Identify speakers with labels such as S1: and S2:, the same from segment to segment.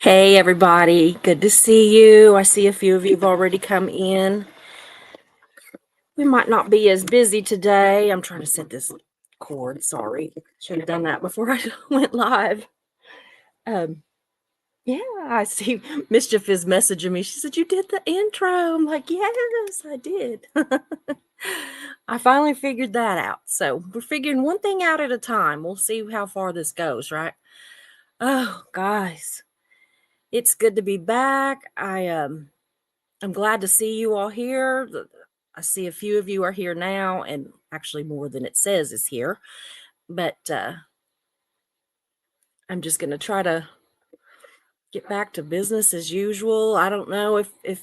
S1: Hey everybody, good to see you. I see a few of you have already come in. We might not be as busy today. I'm trying to set this cord. Sorry, should have done that before I went live. Um, yeah, I see Mischief is messaging me. She said, "You did the intro." I'm like, "Yes, I did." I finally figured that out. So we're figuring one thing out at a time. We'll see how far this goes, right? Oh, guys, it's good to be back. I'm glad to see you all here. I see a few of you are here now, and actually more than it says is here. But I'm just going to try to get back to business as usual. I don't know if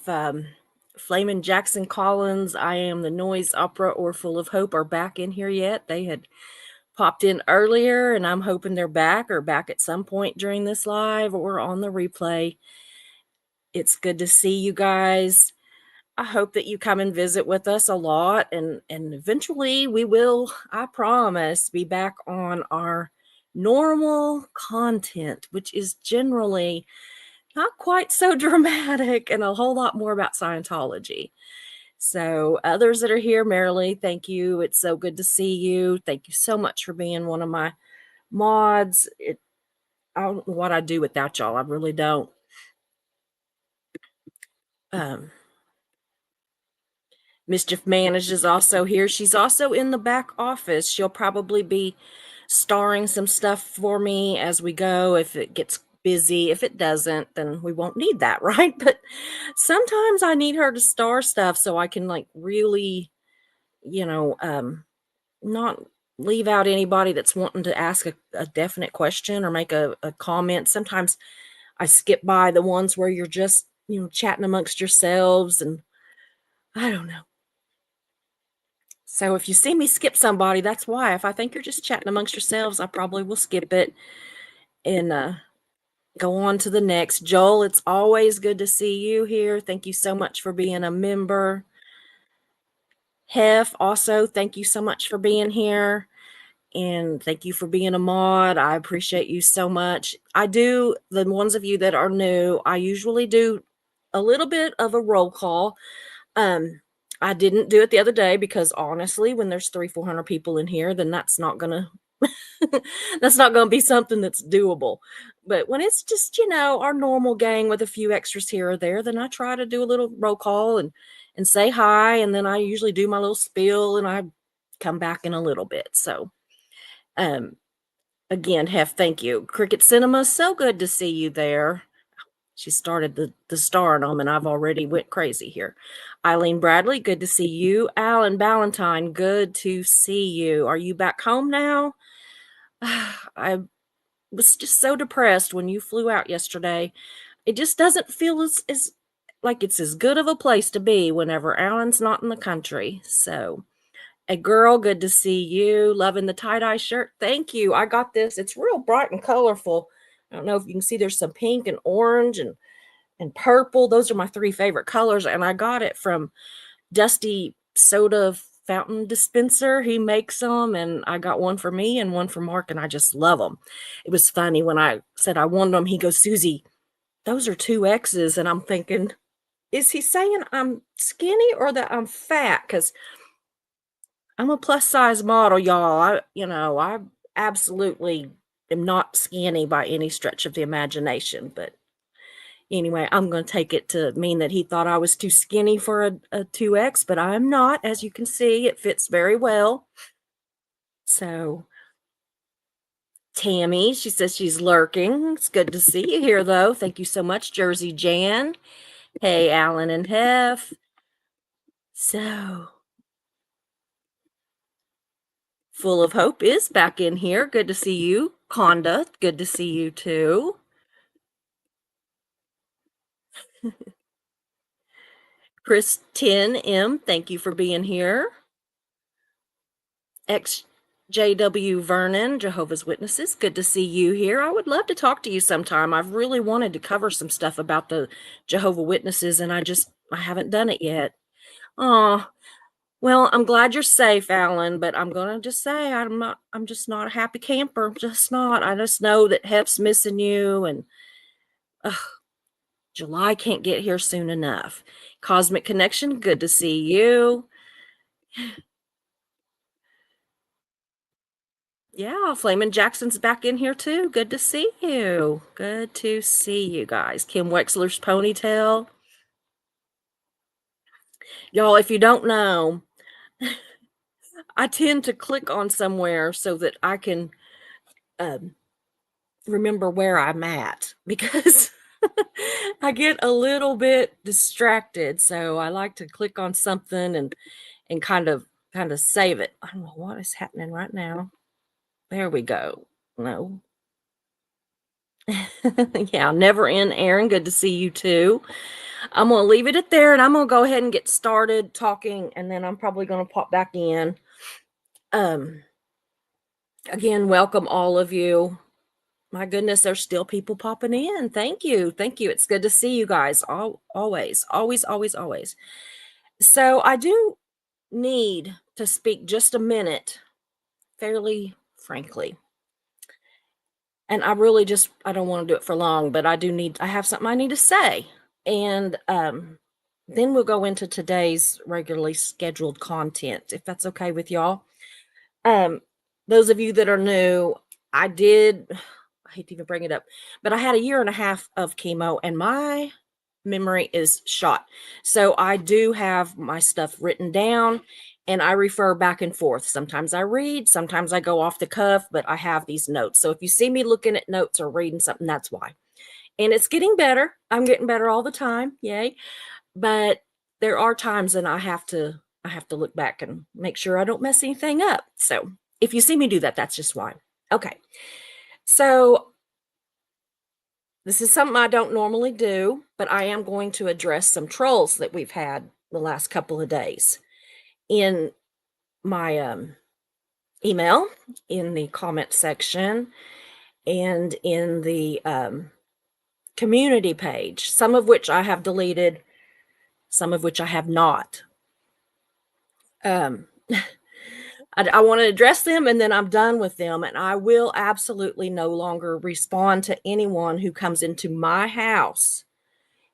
S1: Flamin' Jackson Collins, I Am the Noise Opera, or Full of Hope are back in here yet. They had popped in earlier, and I'm hoping they're back or back at some point during this live or on the replay. It's good to see you guys. I hope that you come and visit with us a lot, and eventually we will, I promise, be back on our normal content, which is generally not quite so dramatic and a whole lot more about Scientology. So others that are here, Marilee, thank you. It's so good to see you. Thank you so much for being one of my mods. I don't know what I'd do without y'all. I really don't. Mischief Managed is also here. She's also in the back office. She'll probably be starring some stuff for me as we go if it gets busy. If it doesn't, then we won't need that, right? But sometimes I need her to star stuff so I can like really, not leave out anybody that's wanting to ask a definite question or make a comment. Sometimes I skip by the ones where you're just, chatting amongst yourselves, and I don't know. So if you see me skip somebody, that's why. If I think you're just chatting amongst yourselves, I probably will skip it and go on to the next. Joel, it's always good to see you here. Thank you so much for being a member. Hef, also, thank you so much for being here. And thank you for being a mod. I appreciate you so much. The ones of you that are new, I usually do a little bit of a roll call. I didn't do it the other day because honestly, when there's 300-400 people in here, then that's not gonna that's not gonna be something that's doable. But when it's just, our normal gang with a few extras here or there, then I try to do a little roll call and say hi, and then I usually do my little spiel and I come back in a little bit. So again, Hef, thank you. Cricket Cinema, so good to see you there. She started the stardom, and I've already went crazy here. Eileen Bradley, good to see you. Alan Ballantyne, good to see you. Are you back home now? I was just so depressed when you flew out yesterday. It just doesn't feel as like it's as good of a place to be whenever Alan's not in the country. So, a girl, good to see you. Loving the tie-dye shirt. Thank you. I got this. It's real bright and colorful. I don't know if you can see there's some pink and orange and purple. Those are my three favorite colors. And I got it from Dusty Soda Fountain Dispenser. He makes them, and I got one for me and one for Mark, and I just love them. It was funny when I said I wanted them. He goes, "Susie, those are 2X's." And I'm thinking, is he saying I'm skinny or that I'm fat? Because I'm a plus size model, y'all. I absolutely am not skinny by any stretch of the imagination, but anyway, I'm going to take it to mean that he thought I was too skinny for a 2X, but I'm not. As you can see, it fits very well. So, Tammy, she says she's lurking. It's good to see you here, though. Thank you so much, Jersey Jan. Hey, Alan and Hef. So, Full of Hope is back in here. Good to see you. Conda, good to see you, too. Chris 10M, thank you for being here. XJW Vernon, Jehovah's Witnesses, good to see you here. I would love to talk to you sometime. I've really wanted to cover some stuff about the Jehovah Witnesses, and I haven't done it yet. Oh, well, I'm glad you're safe, Alan, but I'm gonna just say I'm just not a happy camper. Just not. I just know that Hef's missing you, and Ugh, July can't get here soon enough. Cosmic Connection, good to see you. Yeah, Flamin' Jackson's back in here too. Good to see you. Good to see you guys. Kim Wexler's ponytail. Y'all, if you don't know, I tend to click on somewhere so that I can um, remember where I'm at because I get a little bit distracted. So I like to click on something and kind of save it. I don't know what is happening right now. There we go. No. Yeah, never in, Aaron. Good to see you too. I'm going to leave it at there and I'm going to go ahead and get started talking and then I'm probably going to pop back in. Again, welcome all of you. My goodness, there's still people popping in. Thank you. Thank you. It's good to see you guys. Always, always, always, always. So I do need to speak just a minute, fairly frankly. And I really I don't want to do it for long, but I have something I need to say. And then we'll go into today's regularly scheduled content, if that's okay with y'all. Those of you that are new, I hate to even bring it up, but I had a year and a half of chemo and my memory is shot. So I do have my stuff written down and I refer back and forth. Sometimes I read, sometimes I go off the cuff, but I have these notes. So if you see me looking at notes or reading something, that's why. And it's getting better. I'm getting better all the time. Yay. But there are times and I have to look back and make sure I don't mess anything up. So if you see me do that, that's just why. Okay. So this is something I don't normally do, but I am going to address some trolls that we've had the last couple of days in my email, in the comment section, and in the community page, some of which I have deleted, some of which I have not. I want to address them and then I'm done with them. And I will absolutely no longer respond to anyone who comes into my house.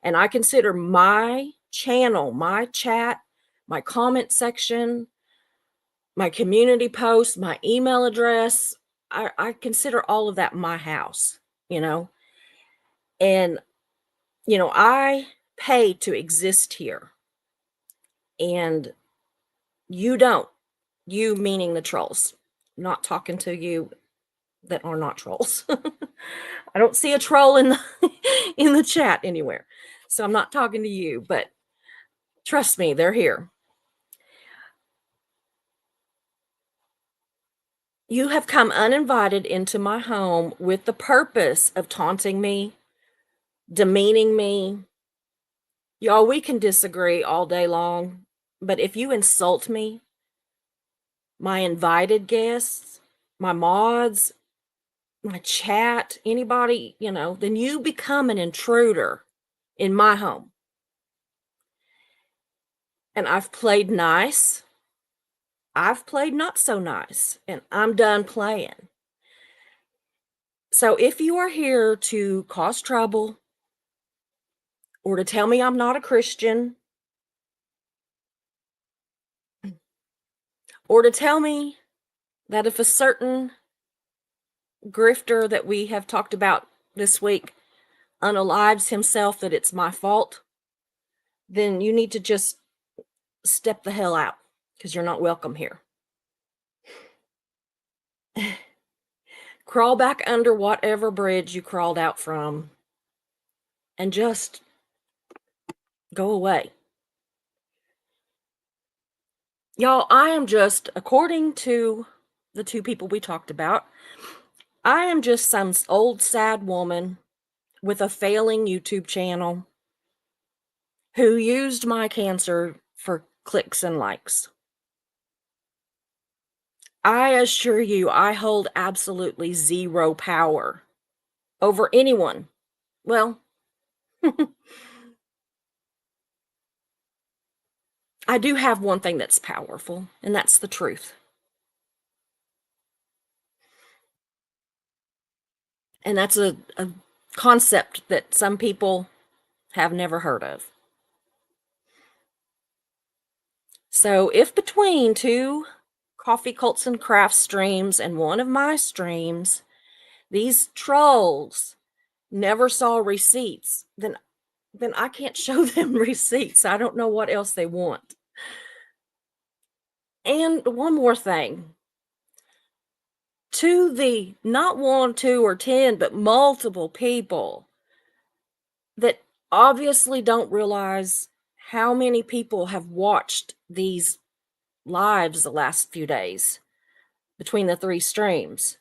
S1: And I consider my channel, my chat, my comment section, my community post, my email address, I consider all of that my house, you know? And, I pay to exist here. And you don't. You meaning the trolls. I'm not talking to you that are not trolls. I don't see a troll in the chat anywhere. So I'm not talking to you, but trust me, they're here. You have come uninvited into my home with the purpose of taunting me, demeaning me. Y'all, we can disagree all day long, but if you insult me, my invited guests, my mods, my chat, anybody, then you become an intruder in my home. And I've played nice. I've played not so nice, and I'm done playing. So if you are here to cause trouble or to tell me I'm not a Christian or to tell me that if a certain grifter that we have talked about this week unalives himself, that it's my fault, then you need to just step the hell out because you're not welcome here. Crawl back under whatever bridge you crawled out from and just go away. Y'all, I am just, according to the two people we talked about, I am just some old sad woman with a failing YouTube channel who used my cancer for clicks and likes. I assure you, I hold absolutely zero power over anyone. Well, I do have one thing that's powerful, and that's the truth. And that's a concept that some people have never heard of. So if between two Coffee Cults and Crafts streams and one of my streams, these trolls never saw receipts, then I can't show them receipts. I don't know what else they want. And one more thing. To the not 1, 2, or 10, but multiple people that obviously don't realize how many people have watched these lives the last few days between the 3 streams.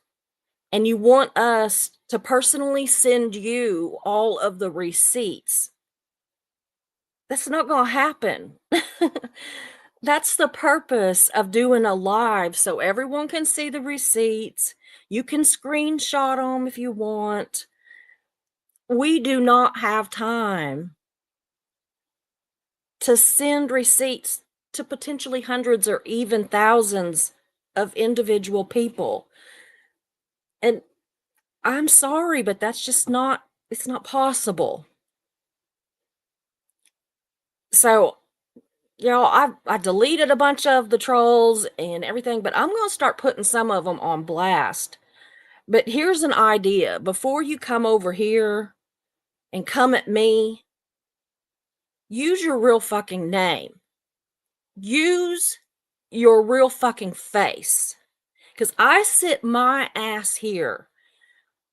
S1: And you want us to personally send you all of the receipts. That's not going to happen. That's the purpose of doing a live, so everyone can see the receipts. You can screenshot them if you want. We do not have time to send receipts to potentially hundreds or even thousands of individual people. And I'm sorry, but that's just not, it's not possible. So, I deleted a bunch of the trolls and everything, but I'm going to start putting some of them on blast. But here's an idea. Before you come over here and come at me, use your real fucking name. Use your real fucking face. Because I sit my ass here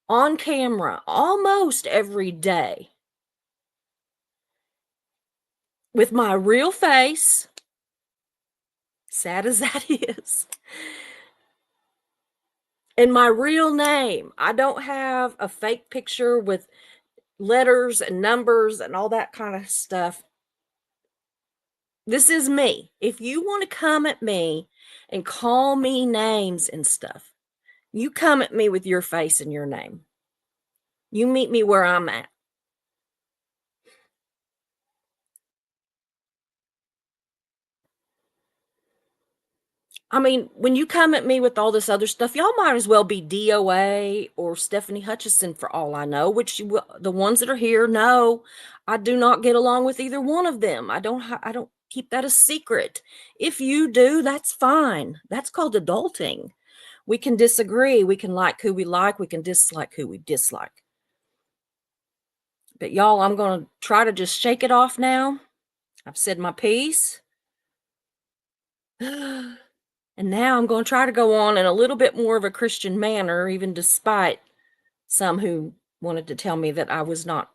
S1: on camera almost every day with my real face, sad as that is, and my real name. I don't have a fake picture with letters and numbers and all that kind of stuff. This is me. If you want to come at me and call me names and stuff, you come at me with your face and your name. You meet me where I'm at. I mean, when you come at me with all this other stuff, y'all might as well be DOA or Stephanie Hutchison for all I know, which the ones that are here know I do not get along with either one of them. I don't keep that a secret. If you do, that's fine. That's called adulting. We can disagree. We can like who we like. We can dislike who we dislike. But y'all, I'm going to try to just shake it off now. I've said my piece. And now I'm going to try to go on in a little bit more of a Christian manner, even despite some who wanted to tell me that I was not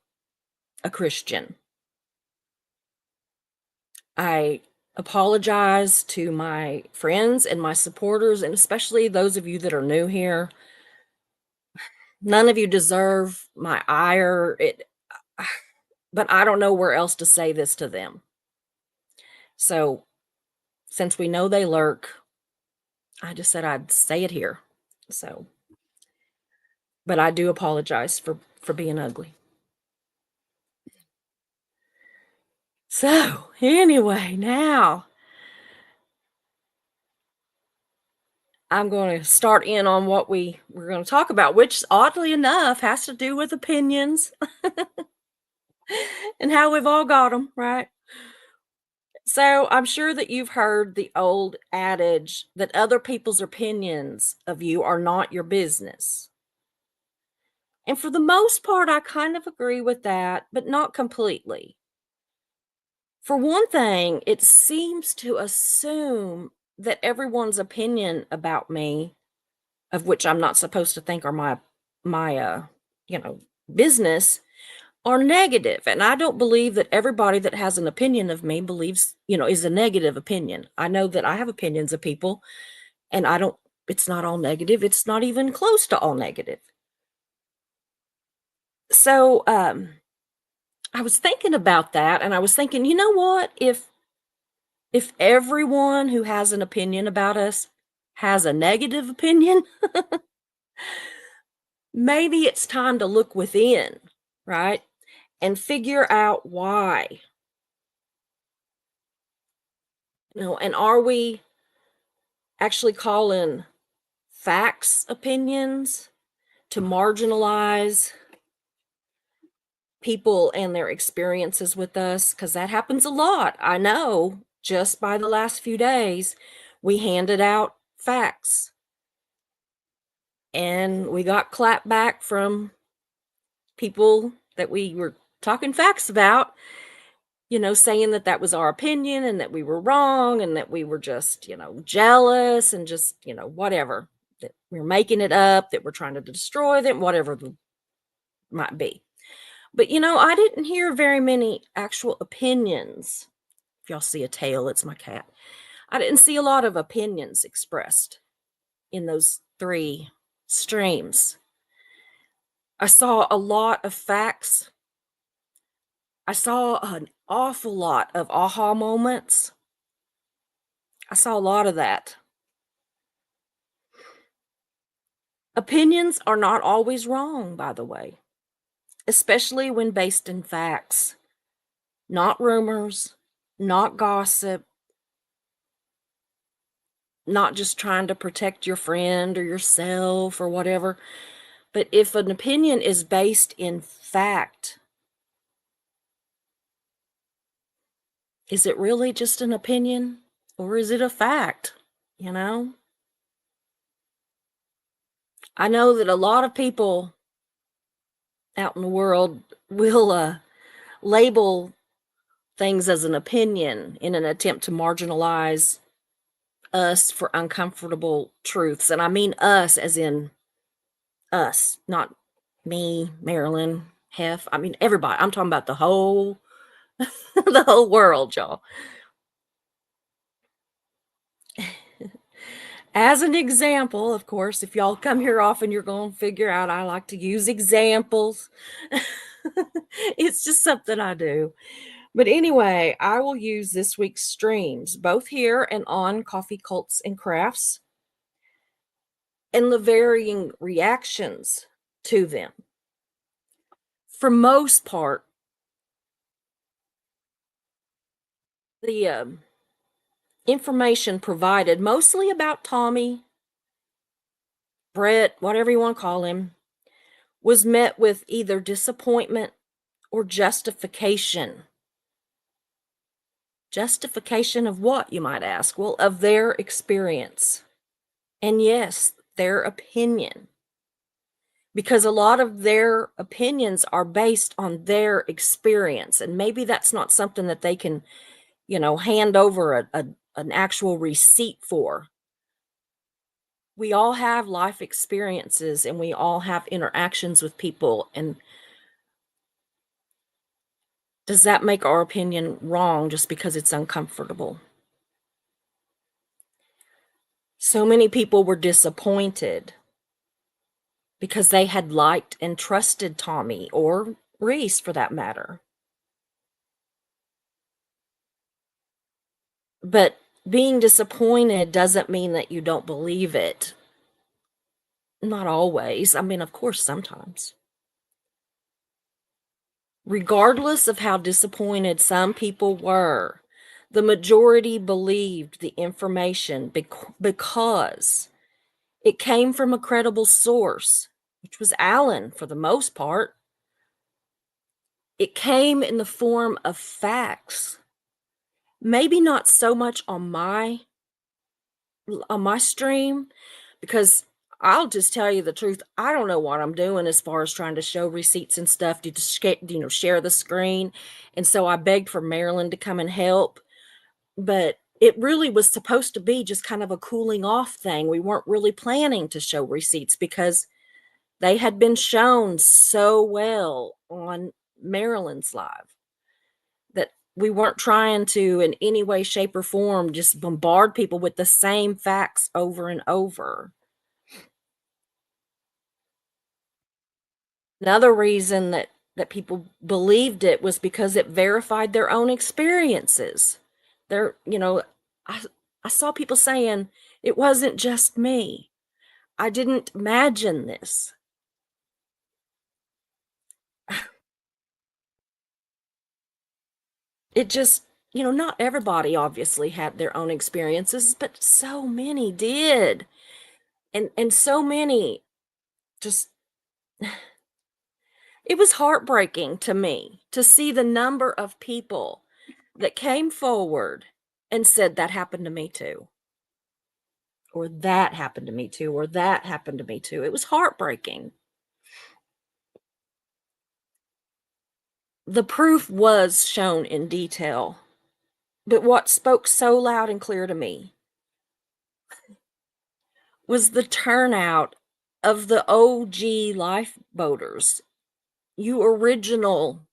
S1: a Christian. I apologize to my friends and my supporters, and especially those of you that are new here. None of you deserve my ire, but I don't know where else to say this to them. So, since we know they lurk, I just said I'd say it here. So, but I do apologize for being ugly. So, anyway, now I'm going to start in on what we're going to talk about, which oddly enough has to do with opinions and how we've all got them, right? So, I'm sure that you've heard the old adage that other people's opinions of you are not your business. And for the most part, I kind of agree with that, but not completely. For one thing, it seems to assume that everyone's opinion about me, of which I'm not supposed to think are my business, are negative. And I don't believe that everybody that has an opinion of me believes, is a negative opinion. I know that I have opinions of people, and it's not all negative. It's not even close to all negative. So, I was thinking about that, and I was thinking, you know what? If everyone who has an opinion about us has a negative opinion, maybe it's time to look within, right? And figure out why. And are we actually calling facts opinions to marginalize people and their experiences with us, because that happens a lot. I know just by the last few days, we handed out facts and we got clapped back from people that we were talking facts about, saying that that was our opinion and that we were wrong and that we were just, jealous and just, whatever, that we're making it up, that we're trying to destroy them, whatever it might be. But, I didn't hear very many actual opinions. If y'all see a tail, it's my cat. I didn't see a lot of opinions expressed in those 3 streams. I saw a lot of facts. I saw an awful lot of aha moments. I saw a lot of that. Opinions are not always wrong, by the way, especially when based in facts, not rumors, not gossip, not just trying to protect your friend or yourself or whatever. But if an opinion is based in fact, is it really just an opinion or is it a fact? I know that a lot of people out in the world will label things as an opinion in an attempt to marginalize us for uncomfortable truths. And I mean us as in us, not me, Marilyn, Hef. I mean everybody. I'm talking about the whole the whole world, y'all. As an example, of course, if y'all come here often, you're going to figure out I like to use examples. It's just something I do. But anyway, I will use this week's streams, both here and on Coffee Cults and Crafts, and the varying reactions to them. For most part, the information provided, mostly about Tommy, Brett, whatever you want to call him, was met with either disappointment or justification. Justification of what, you might ask? Well, of their experience. And yes, their opinion. Because a lot of their opinions are based on their experience. And maybe that's not something that they can, hand over an actual receipt for. We all have life experiences and we all have interactions with people. And does that make our opinion wrong just because it's uncomfortable? So many people were disappointed because they had liked and trusted Tommy, or Reese for that matter. But being disappointed doesn't mean that you don't believe it. Not always. I mean, of course, sometimes. Regardless of how disappointed some people were, the majority believed the information because it came from a credible source, which was Alan for the most part. It came in the form of facts. Maybe not so much on my stream, because I'll just tell you the truth. I don't know what I'm doing as far as trying to show receipts and stuff to share the screen. And so I begged for Marilyn to come and help. But it really was supposed to be just kind of a cooling off thing. We weren't really planning to show receipts because they had been shown so well on Marilyn's live that we weren't trying to, in any way, shape, or form, just bombard people with the same facts over and over. Another reason that people believed it was because it verified their own experiences. I saw people saying, it wasn't just me. I didn't imagine this. It just, not everybody obviously had their own experiences, but so many did. And so many just, It was heartbreaking to me to see the number of people that came forward and said, "That happened to me too," or "That happened to me too," or "That happened to me too." It was heartbreaking. The proof was shown in detail, but what spoke so loud and clear to me was the turnout of the OG lifeboaters. You original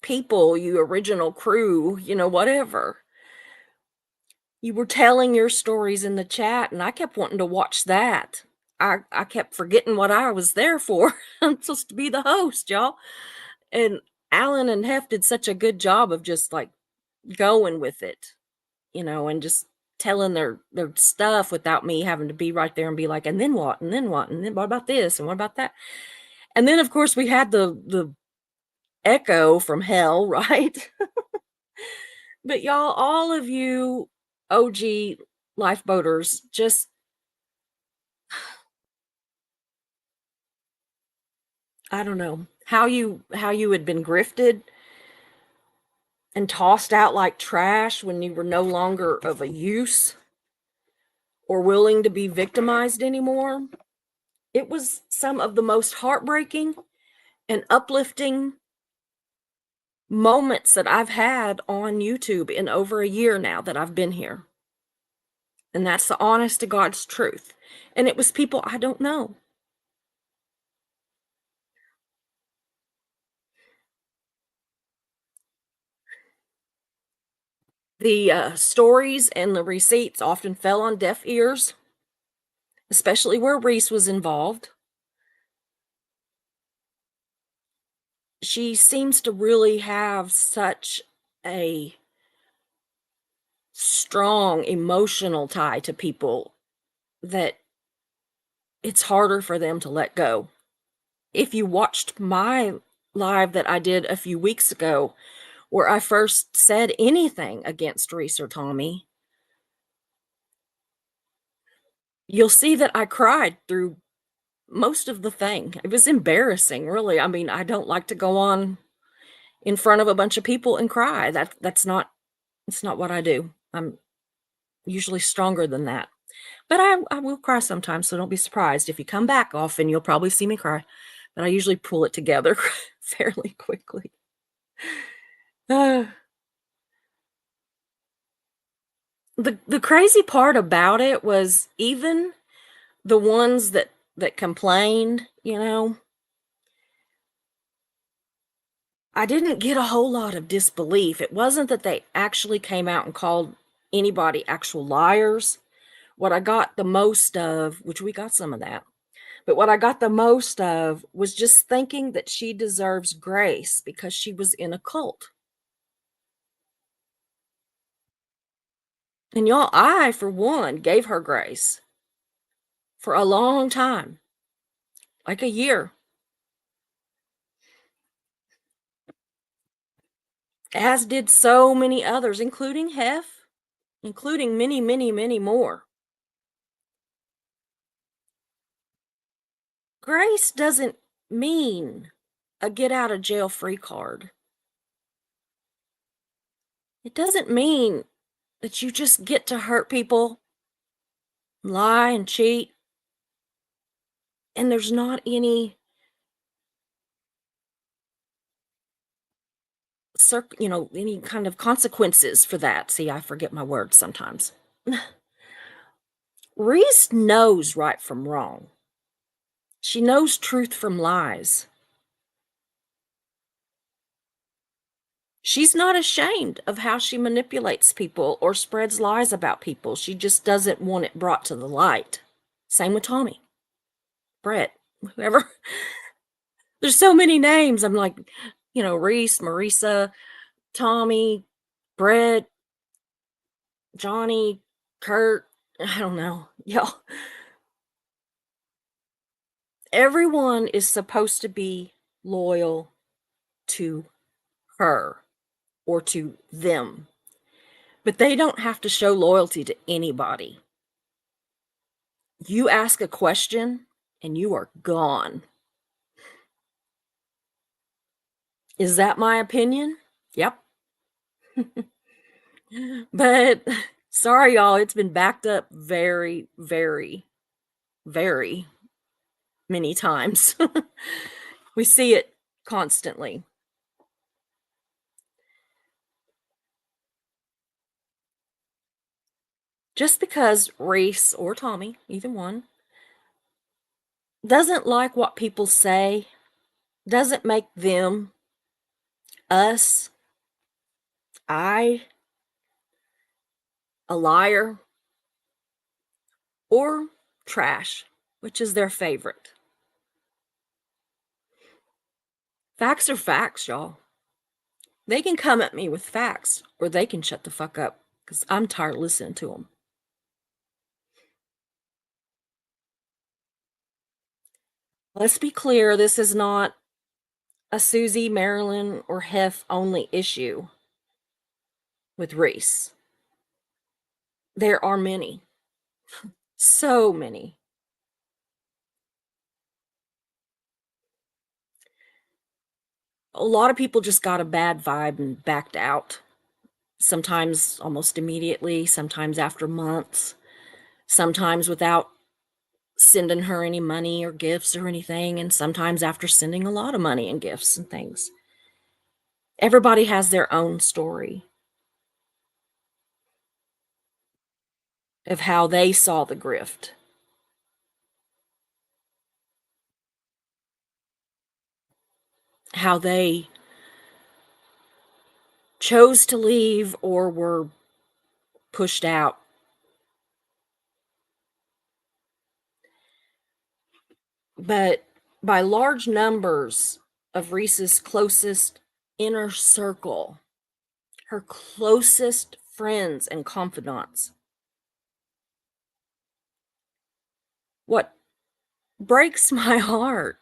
S1: people, you original crew, whatever. You were telling your stories in the chat, and I kept wanting to watch that. I kept forgetting what I was there for. I'm supposed to be the host, y'all. And Alan and Hef did such a good job of just like going with it, and just telling their stuff without me having to be right there and be like, and then what? And then what? And then what about this? And what about that? And then of course we had the echo from hell, right? But y'all, all of you OG lifeboaters, just I don't know how you had been grifted and tossed out like trash when you were no longer of a use or willing to be victimized anymore. It was some of the most heartbreaking and uplifting moments that I've had on YouTube in over a year now that I've been here. And that's the honest to God's truth. And it was people I don't know. The stories and the receipts often fell on deaf ears, especially where Reese was involved. She seems to really have such a strong emotional tie to people that it's harder for them to let go. If you watched my live that I did a few weeks ago, where I first said anything against Reese or Tommy, you'll see that I cried through most of the thing. It was embarrassing, really. I mean, I don't like to go on in front of a bunch of people and cry. That's not it's not what I do. I'm usually stronger than that. But I will cry sometimes, so don't be surprised. If you come back often, you'll probably see me cry. But I usually pull it together fairly quickly. Uh, the crazy part about it was even the ones that complained, I didn't get a whole lot of disbelief. It wasn't that they actually came out and called anybody actual liars. What I got the most of, which we got some of that, but what I got the most of was just thinking that she deserves grace because she was in a cult. And y'all, I, for one, gave her grace for a long time, like a year, as did so many others, including Hef, including many, many, many more. Grace doesn't mean a get out of jail free card. It doesn't mean that you just get to hurt people, lie and cheat, and there's not any any kind of consequences for that. See, I forget my words sometimes. Reese knows right from wrong. She knows truth from lies. She's not ashamed of how she manipulates people or spreads lies about people. She just doesn't want it brought to the light. Same with Tommy, Brett, whoever. There's so many names. I'm like, Reese, Marisa, Tommy, Brett, Johnny, Kurt. I don't know. Y'all. Everyone is supposed to be loyal to her or to them, but they don't have to show loyalty to anybody. You ask a question and you are gone. Is that my opinion? Yep. But sorry, y'all, it's been backed up very, very, very many times. We see it constantly. Just because Reese or Tommy, either one, doesn't like what people say, doesn't make them, us, I, a liar, or trash, which is their favorite. Facts are facts, y'all. They can come at me with facts, or they can shut the fuck up, because I'm tired of listening to them. Let's be clear, this is not a Susie, Marilyn, or Hef only issue with Reese. There are many, so many. A lot of people just got a bad vibe and backed out. Sometimes almost immediately, sometimes after months, sometimes without sending her any money or gifts or anything, and sometimes after sending a lot of money and gifts and things. Everybody has their own story of how they saw the grift. How they chose to leave or were pushed out. But by large numbers of Reese's closest inner circle, her closest friends and confidants, what breaks my heart,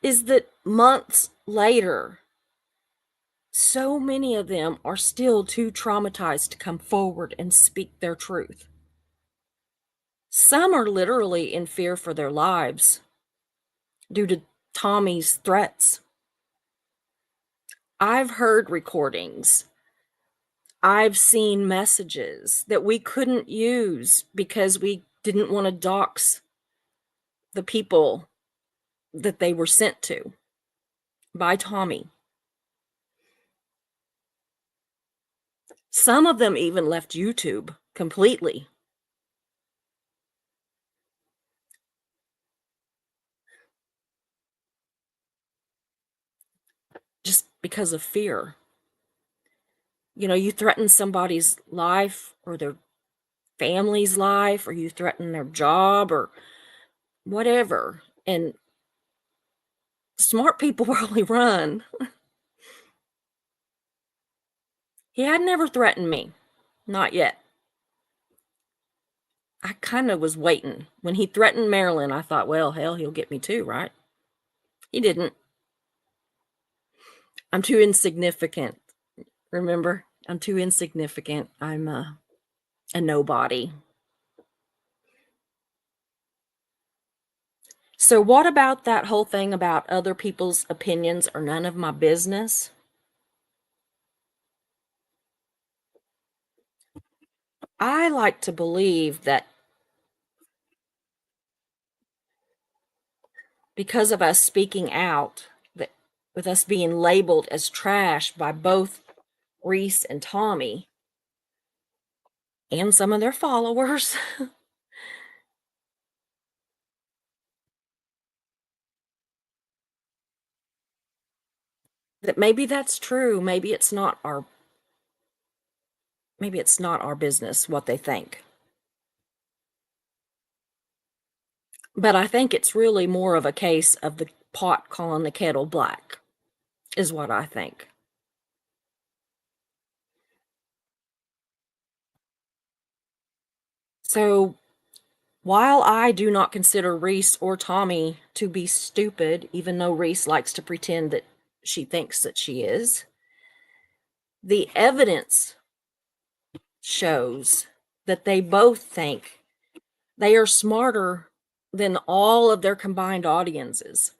S1: is that months later, so many of them are still too traumatized to come forward and speak their truth. Some are literally in fear for their lives due to Tommy's threats. I've heard recordings. I've seen messages that we couldn't use because we didn't want to dox the people that they were sent to by Tommy. Some of them even left YouTube completely. Just because of fear. You threaten somebody's life or their family's life, or you threaten their job or whatever. And smart people really run. He had never threatened me. Not yet. I kind of was waiting. When he threatened Marilyn, I thought, well, hell, he'll get me too, right? He didn't. I'm too insignificant. Remember? I'm too insignificant. I'm a nobody. So, what about that whole thing about other people's opinions are none of my business? I like to believe that because of us speaking out, that with us being labeled as trash by both Reese and Tommy and some of their followers, that maybe that's true. Maybe it's not our business what they think. But I think it's really more of a case of the pot calling the kettle black, is what I think. So while I do not consider Reese or Tommy to be stupid, even though Reese likes to pretend that she thinks that she is, the evidence shows that they both think they are smarter than all of their combined audiences.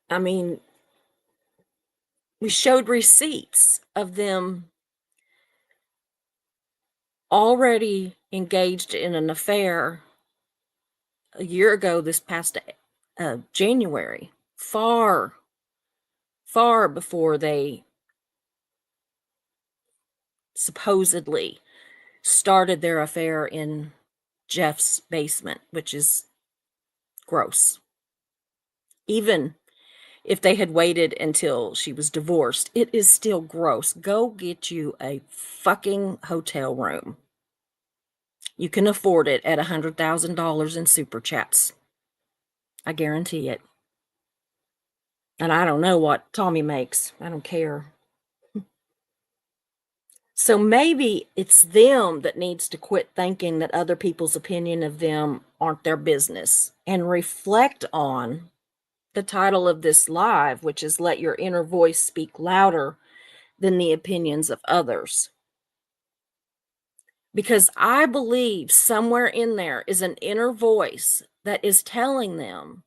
S1: I mean, we showed receipts of them already engaged in an affair a year ago this past January, far, far before they supposedly started their affair in Jeff's basement, which is gross. Even if they had waited until she was divorced, it is still gross. Go get you a fucking hotel room. You can afford it at $100,000 in super chats. I guarantee it. And I don't know what Tommy makes. I don't care. So maybe it's them that needs to quit thinking that other people's opinion of them aren't their business and reflect on the title of this live, which is Let Your Inner Voice Speak Louder Than the Opinions of Others. Because I believe somewhere in there is an inner voice that is telling them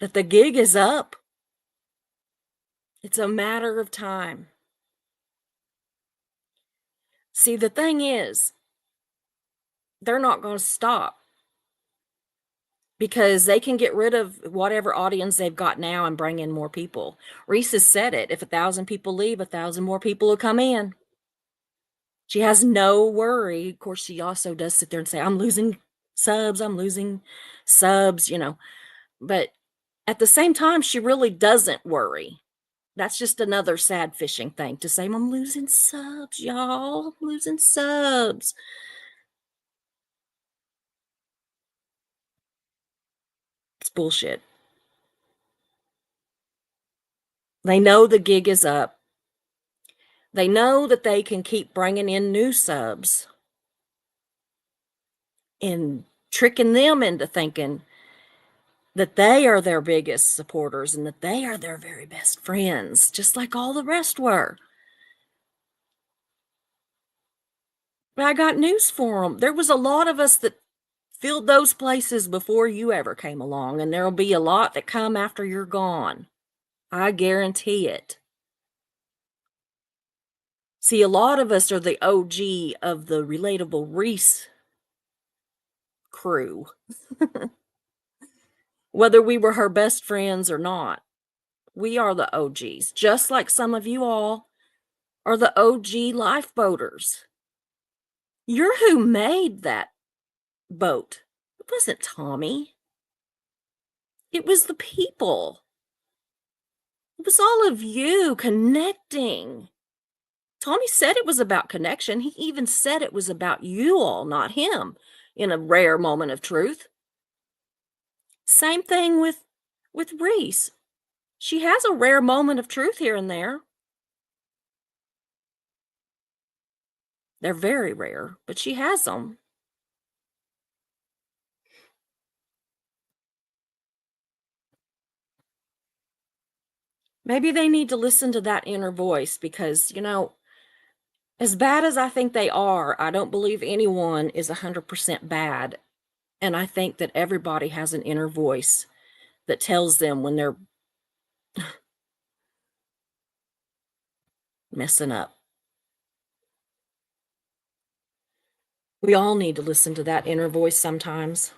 S1: that the gig is up. It's a matter of time. See, the thing is, they're not going to stop because they can get rid of whatever audience they've got now and bring in more people. Reese has said it. If 1,000 people leave, 1,000 more people will come in. She has no worry. Of course, she also does sit there and say, I'm losing subs, but at the same time, she really doesn't worry. That's just another sad fishing thing to say, I'm losing subs, y'all. I'm losing subs. It's bullshit. They know the gig is up. They know that they can keep bringing in new subs and tricking them into thinking that they are their biggest supporters and that they are their very best friends, just like all the rest were. But I got news for them. There was a lot of us that filled those places before you ever came along, and there'll be a lot that come after you're gone. I guarantee it. See, a lot of us are the OG of the Relatable Reese crew, whether we were her best friends or not. We are the OGs, just like some of you all are the OG lifeboaters. You're who made that boat. It wasn't Tommy. It was the people. It was all of you connecting. Tommy said it was about connection. He even said it was about you all, not him, in a rare moment of truth. Same thing with Reese. She has a rare moment of truth here and there. They're very rare, but she has them. Maybe they need to listen to that inner voice because, as bad as I think they are, I don't believe anyone is 100% bad. And I think that everybody has an inner voice that tells them when they're messing up. We all need to listen to that inner voice sometimes.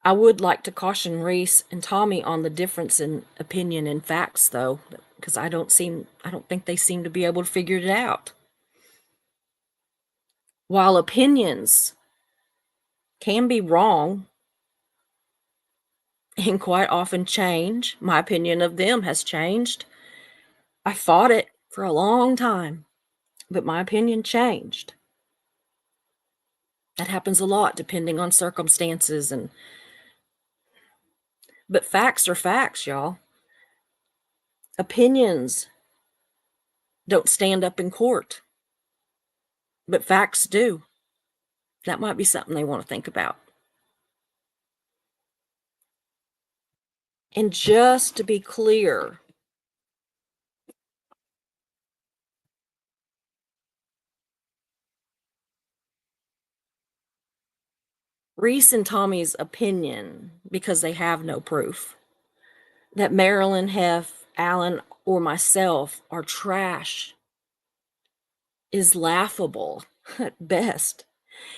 S1: I would like to caution Reese and Tommy on the difference in opinion and facts, though, because I don't think they seem to be able to figure it out. While opinions can be wrong and quite often change, my opinion of them has changed. I fought it for a long time, but my opinion changed. That happens a lot depending on circumstances but facts are facts, y'all. Opinions don't stand up in court, but facts do. That might be something they want to think about. And just to be clear, Reese and Tommy's opinion, because they have no proof, that Marilyn, Hef, Alan, or myself are trash is laughable at best.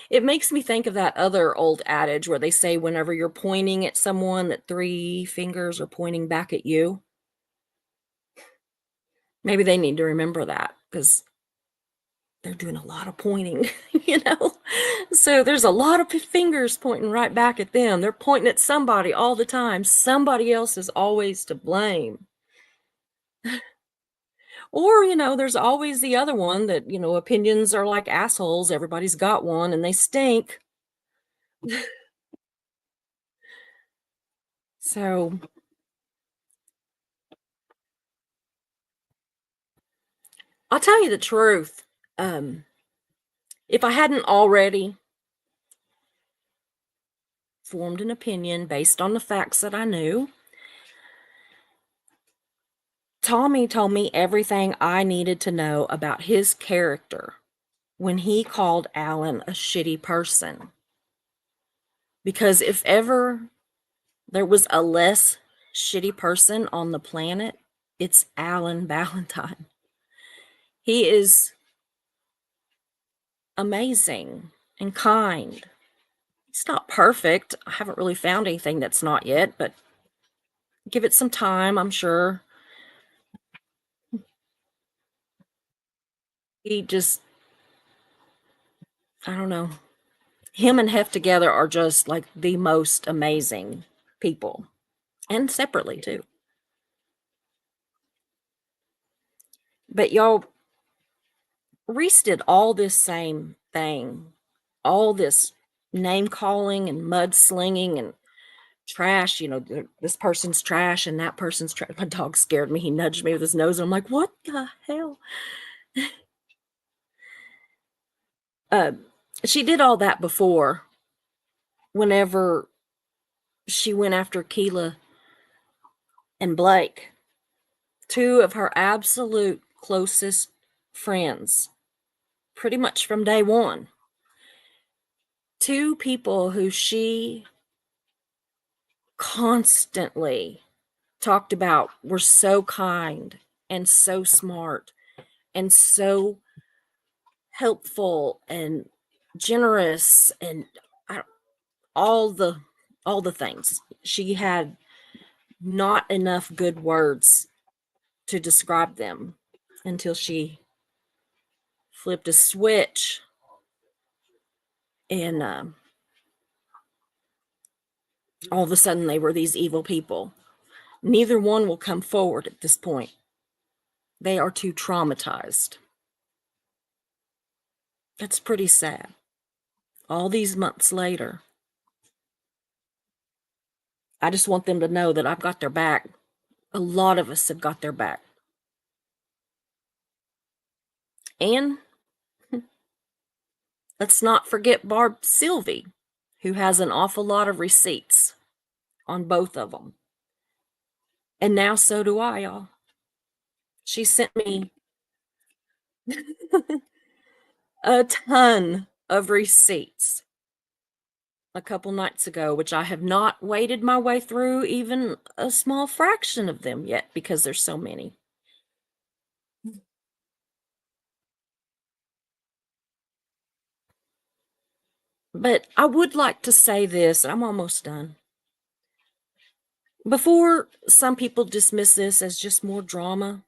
S1: It makes me think of that other old adage where they say whenever you're pointing at someone that three fingers are pointing back at you. Maybe they need to remember that because they're doing a lot of pointing, you know? So there's a lot of fingers pointing right back at them. They're pointing at somebody all the time. Somebody else is always to blame. Or, there's always the other one that, opinions are like assholes. Everybody's got one and they stink. So I'll tell you the truth. If I hadn't already formed an opinion based on the facts that I knew, Tommy told me everything I needed to know about his character when he called Alan a shitty person. Because if ever there was a less shitty person on the planet, it's Alan Ballantyne. He is amazing and kind. He's not perfect. I haven't really found anything that's not yet, but give it some time, I'm sure. He just, I don't know. Him and Hef together are just like the most amazing people, and separately too. But y'all, Reese did all this same thing, all this name calling and mudslinging and trash. This person's trash and that person's trash. My dog scared me. He nudged me with his nose, and I'm like, what the hell? She did all that before, whenever she went after Keela and Blake, two of her absolute closest friends, pretty much from day one. Two people who she constantly talked about were so kind and so smart and so helpful and generous and all the things. She had not enough good words to describe them until she flipped a switch and all of a sudden they were these evil people. Neither one will come forward at this point. They are too traumatized. That's pretty sad. All these months later, I just want them to know that I've got their back. A lot of us have got their back. And let's not forget Barb Sylvie, who has an awful lot of receipts on both of them. And now so do I, y'all. She sent me a ton of receipts a couple nights ago, which I have not waded my way through even a small fraction of them yet because there's so many. But I would like to say this, and I'm almost done. Before some people dismiss this as just more drama,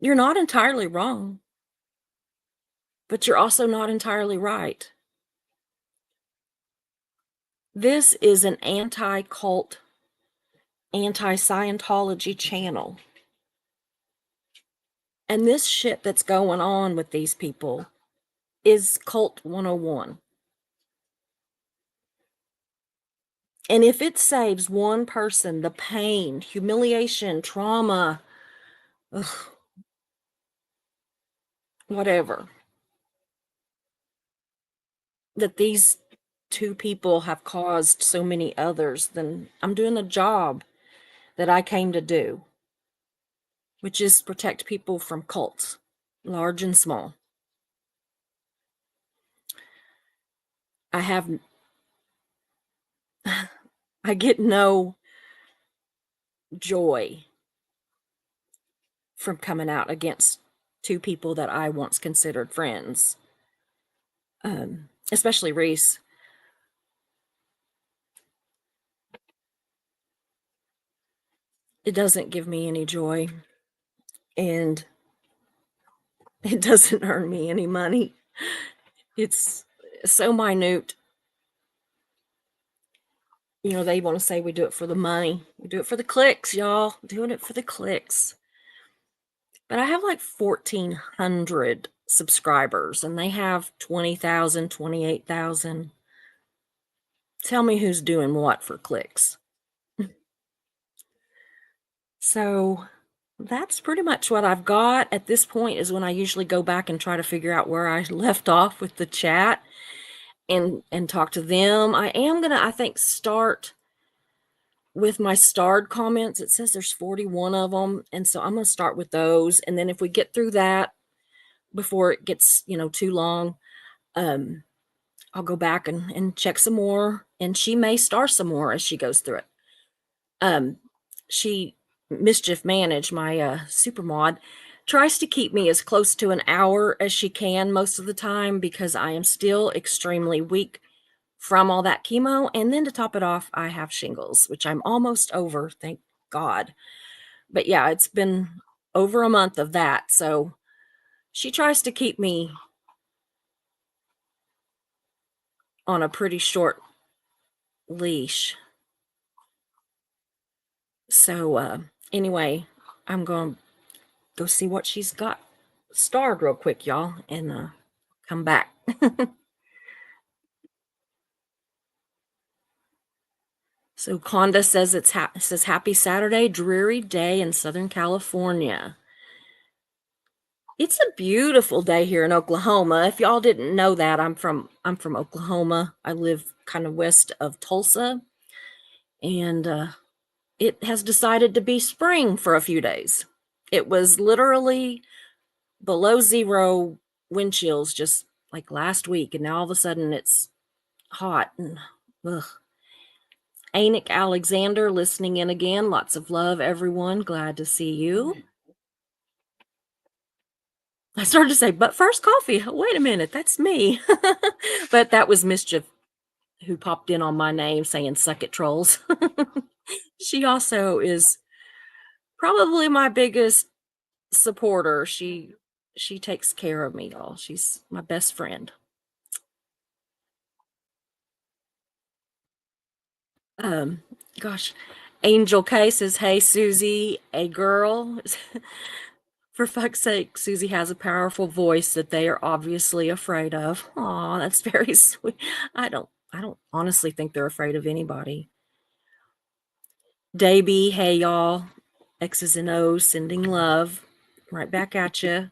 S1: you're not entirely wrong, but you're also not entirely right. This is an anti-cult, anti-Scientology channel. And this shit that's going on with these people is Cult 101. And if it saves one person the pain, humiliation, trauma, whatever, that these two people have caused so many others, then I'm doing the job that I came to do, which is protect people from cults, large and small. I get no joy from coming out against two people that I once considered friends, especially Reese. It doesn't give me any joy, and it doesn't earn me any money. It's so minute. You know, they want to say we do it for the money. We do it for the clicks, y'all. Doing it for the clicks. But I have like 1,400 subscribers and they have 20,000, 28,000. Tell me who's doing what for clicks. So that's pretty much what I've got at this point. Is when I usually go back and try to figure out where I left off with the chat and talk to them. I am gonna, I think, start with my starred comments. It says there's 41 of them, and so I'm gonna start with those, and then if we get through that before it gets, you know, too long, I'll go back and check some more, and she may star some more as she goes through it. She Mischief Manage, my super mod, tries to keep me as close to an hour as she can most of the time because I am still extremely weak from all that chemo. And then to top it off, I have shingles, which I'm almost over, thank God. But yeah, it's been over a month of that. So she tries to keep me on a pretty short leash. So anyway, I'm going to go see what she's got starred real quick, y'all, and come back. So Conda says it says happy Saturday, dreary day in Southern California. It's a beautiful day here in Oklahoma. If y'all didn't know that, I'm from Oklahoma. I live kind of west of Tulsa, and it has decided to be spring for a few days. It was literally below zero wind chills just like last week, and now all of a sudden it's hot and ugh. Anik Alexander listening in again. Lots of love, everyone. Glad to see you. I started to say, but first coffee. Wait a minute, that's me. But that was Mischief who popped in on my name saying, suck it, trolls. She also is probably my biggest supporter. She takes care of me, y'all. She's my best friend. Gosh, Angel K says, hey, Susie, a girl. For fuck's sake, Susie has a powerful voice that they are obviously afraid of. Aw, that's very sweet. I don't honestly think they're afraid of anybody. Davey, hey y'all. X's and O's sending love. Right back at you.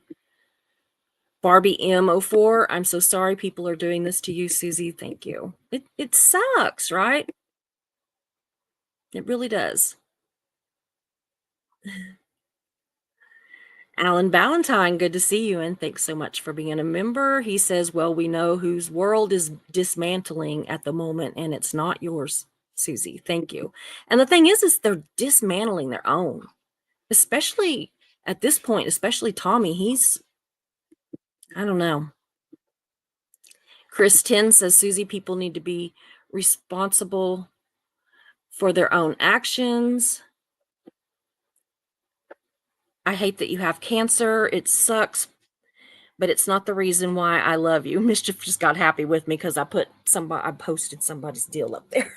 S1: Barbie M04, I'm so sorry people are doing this to you, Susie. Thank you. It sucks, right? It really does. Alan Valentine, good to see you, and thanks so much for being a member. He says, well, we know whose world is dismantling at the moment, and it's not yours, Susie. Thank you. And the thing is they're dismantling their own, especially at this point, especially Tommy. He's, I don't know. Chris 10 says, Susie, people need to be responsible for their own actions. I hate that you have cancer. It sucks, but it's not the reason why I love you. Mischief just got happy with me because I posted somebody's deal up there.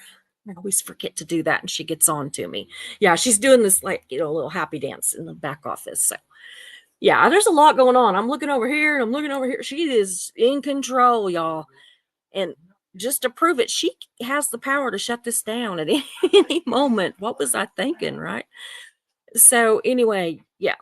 S1: I always forget to do that, and she gets on to me. Yeah, she's doing this like, you know, a little happy dance in the back office. So yeah, there's a lot going on. I'm looking over here, I'm looking over here. She is in control, y'all. And just to prove it, she has the power to shut this down at any moment. What was I thinking, right? So anyway, yeah.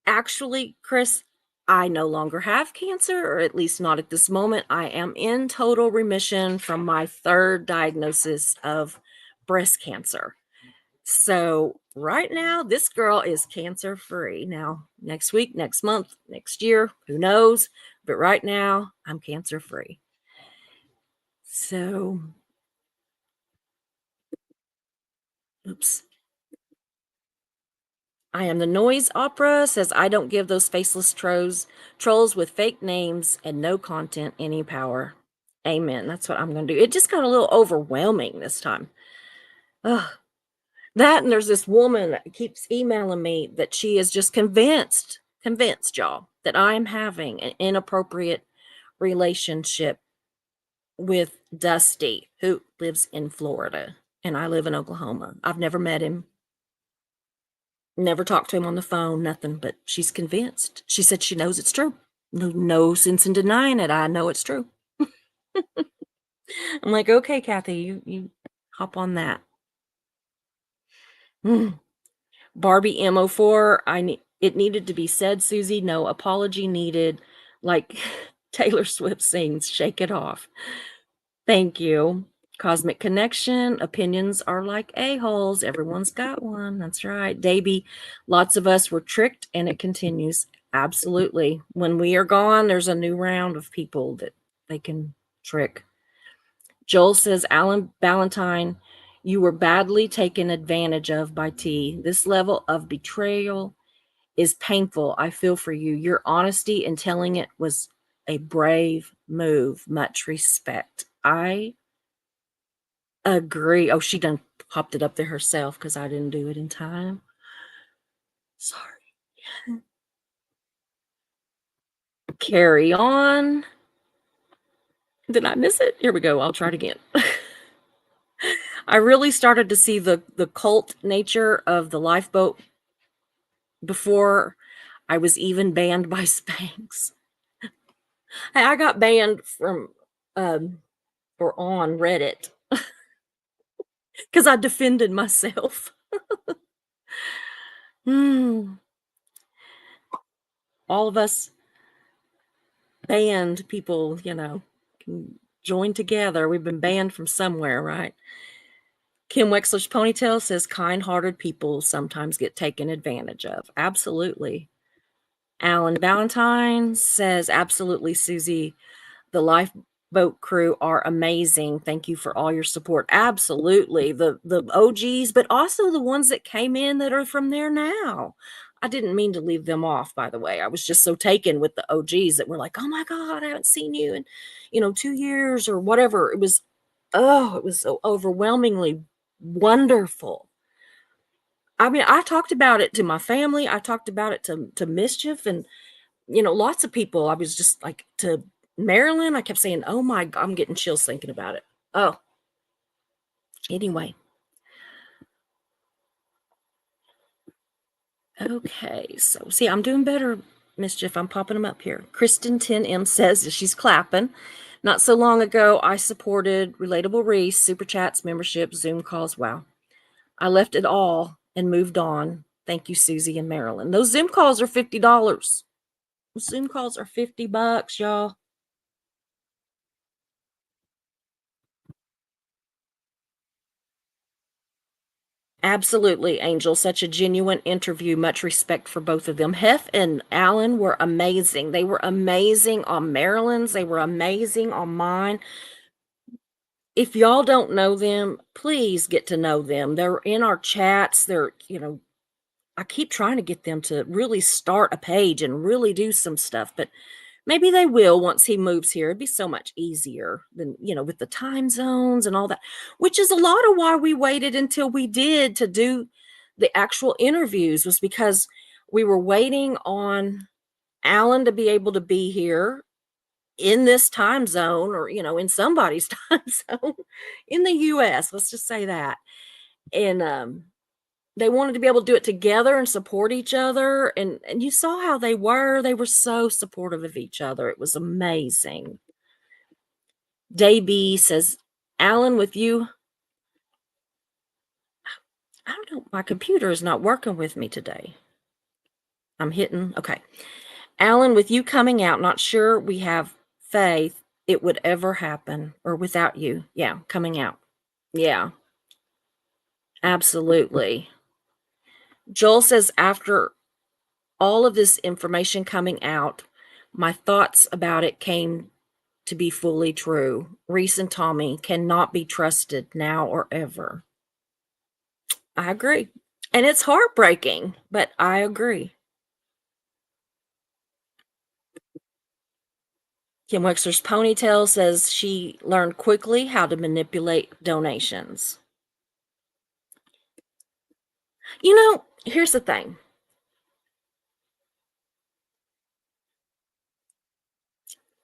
S1: Actually, Chris, I no longer have cancer, or at least not at this moment. I am in total remission from my third diagnosis of breast cancer. So right now, this girl is cancer free. Now, next week, next month, next year, who knows? But right now, I'm cancer free. So, oops. I am the noise opera says I don't give those faceless trolls with fake names and no content any power. Amen. That's what I'm going to do. It just got a little overwhelming this time. Ugh. That, and there's this woman that keeps emailing me that she is just convinced, y'all, that I am having an inappropriate relationship with Dusty, who lives in Florida, and I live in Oklahoma. I've never met him, never talked to him on the phone, nothing, but she's convinced. She said she knows it's true. No sense in denying it. I know it's true. I'm like, okay, Kathy, you hop on that. Mm. Barbie MO4, it needed to be said, Susie. No apology needed. Like Taylor Swift sings, shake it off. Thank you. Cosmic Connection, opinions are like a-holes. Everyone's got one. That's right. Davey, lots of us were tricked and it continues. Absolutely. When we are gone, there's a new round of people that they can trick. Joel says, Alan Ballantyne, you were badly taken advantage of by T. This level of betrayal is painful. I feel for you. Your honesty in telling it was a brave move. Much respect. I agree. Oh, she done popped it up there herself because I didn't do it in time. Sorry. Carry on. Did I miss it? Here we go. I'll try it again. I really started to see the cult nature of the lifeboat before I was even banned by Spanx. I got banned from or on Reddit because I defended myself. All of us banned people, can join together. We've been banned from somewhere, right? Kim Wexler's Ponytail says kind-hearted people sometimes get taken advantage of. Absolutely. Alan Valentine says, absolutely, Susie. The lifeboat crew are amazing. Thank you for all your support. Absolutely. The OGs, but also the ones that came in that are from there now. I didn't mean to leave them off, by the way. I was just so taken with the OGs that were like, oh my God, I haven't seen you in, 2 years or whatever. It was so overwhelmingly wonderful. I mean, I talked about it to my family. I talked about it to Mischief and, lots of people. I was just like, to Marilyn, I kept saying, oh my God, I'm getting chills thinking about it. Oh, anyway. Okay, so see, I'm doing better, Mischief. I'm popping them up here. Kristen 10M says that she's clapping. Not so long ago, I supported Relatable Reese, Super Chats, membership, Zoom calls. Wow. I left it all and moved on. Thank you, Susie and Marilyn. Those Zoom calls are $50. Those Zoom calls are $50, y'all. Absolutely, Angel. Such a genuine interview. Much respect for both of them. Hef and Alan were amazing. They were amazing on Marilyn's. They were amazing on mine. If y'all don't know them, please get to know them. They're in our chats. I keep trying to get them to really start a page and really do some stuff, but maybe they will once he moves here. It'd be so much easier than, with the time zones and all that, which is a lot of why we waited until we did to do the actual interviews, was because we were waiting on Alan to be able to be here in this time zone or, in somebody's time zone in the US. Let's just say that. And, they wanted to be able to do it together and support each other. And you saw how they were so supportive of each other. It was amazing. Day B says, Alan, with you, I don't know, my computer is not working with me today. I'm hitting, okay. Alan, with you coming out, not sure we have faith it would ever happen, or without you. Yeah, coming out. Yeah, absolutely. Joel says, after all of this information coming out, my thoughts about it came to be fully true. Reese and Tommy cannot be trusted now or ever. I agree. And it's heartbreaking, but I agree. Kim Wexler's Ponytail says she learned quickly how to manipulate donations. You know, here's the thing.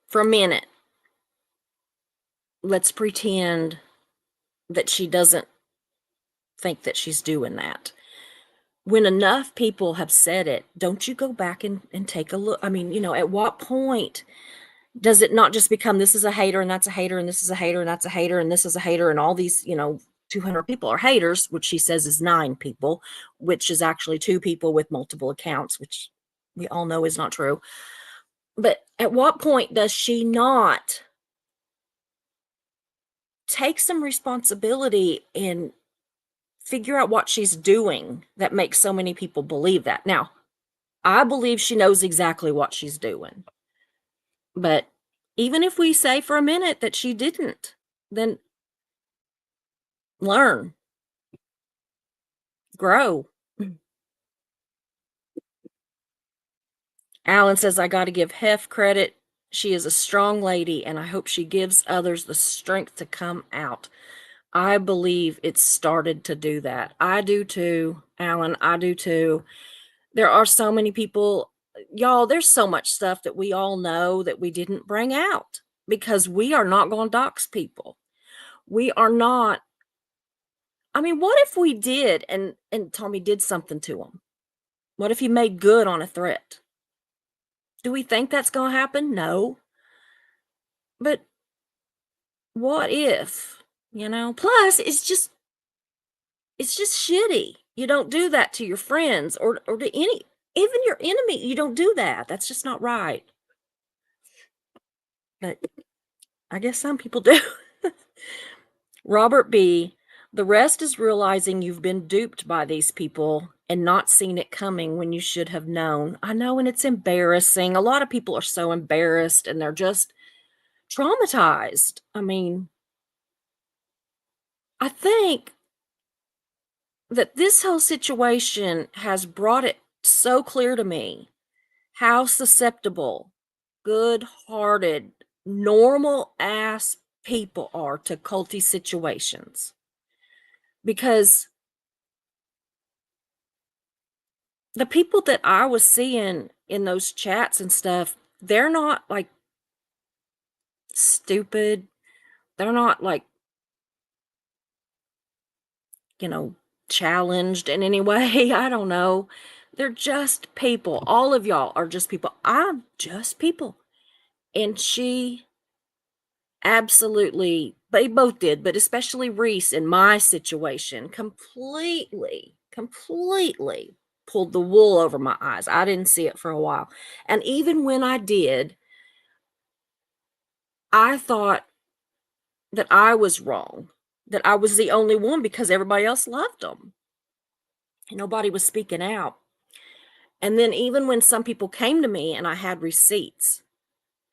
S1: For a minute, let's pretend that she doesn't think that she's doing that. When enough people have said it, don't you go back and take a look? I mean, at what point does it not just become this is a hater and that's a hater and this is a hater and that's a hater and this is a hater and all these, 200 people are haters, which she says is 9 people, which is actually 2 people with multiple accounts, which we all know is not true. But at what point does she not take some responsibility and figure out what she's doing that makes so many people believe that? Now, I believe she knows exactly what she's doing. But even if we say for a minute that she didn't, then learn, grow. Alan says, I got to give Hef credit. She is a strong lady, and I hope she gives others the strength to come out. I believe it started to do that. I do too, Alan. I do too. There are so many people, y'all, there's so much stuff that we all know that we didn't bring out because we are not going to dox people. We are not. I mean, what if we did and Tommy did something to him? What if he made good on a threat? Do we think that's going to happen? No. But what if, Plus, it's just shitty. You don't do that to your friends or to even your enemy. You don't do that. That's just not right. But I guess some people do. Robert B., the rest is realizing you've been duped by these people and not seen it coming when you should have known. I know, and it's embarrassing. A lot of people are so embarrassed and they're just traumatized. I mean, I think that this whole situation has brought it so clear to me how susceptible, good-hearted, normal-ass people are to culty situations. Because the people that I was seeing in those chats and stuff, they're not like stupid. They're not like, challenged in any way. I don't know. They're just people. All of y'all are just people. I'm just people. And she absolutely, they both did, but especially Reese in my situation, completely pulled the wool over my eyes. I didn't see it for a while. And even when I did, I thought that I was wrong, that I was the only one because everybody else loved them. And nobody was speaking out. And then even when some people came to me and I had receipts,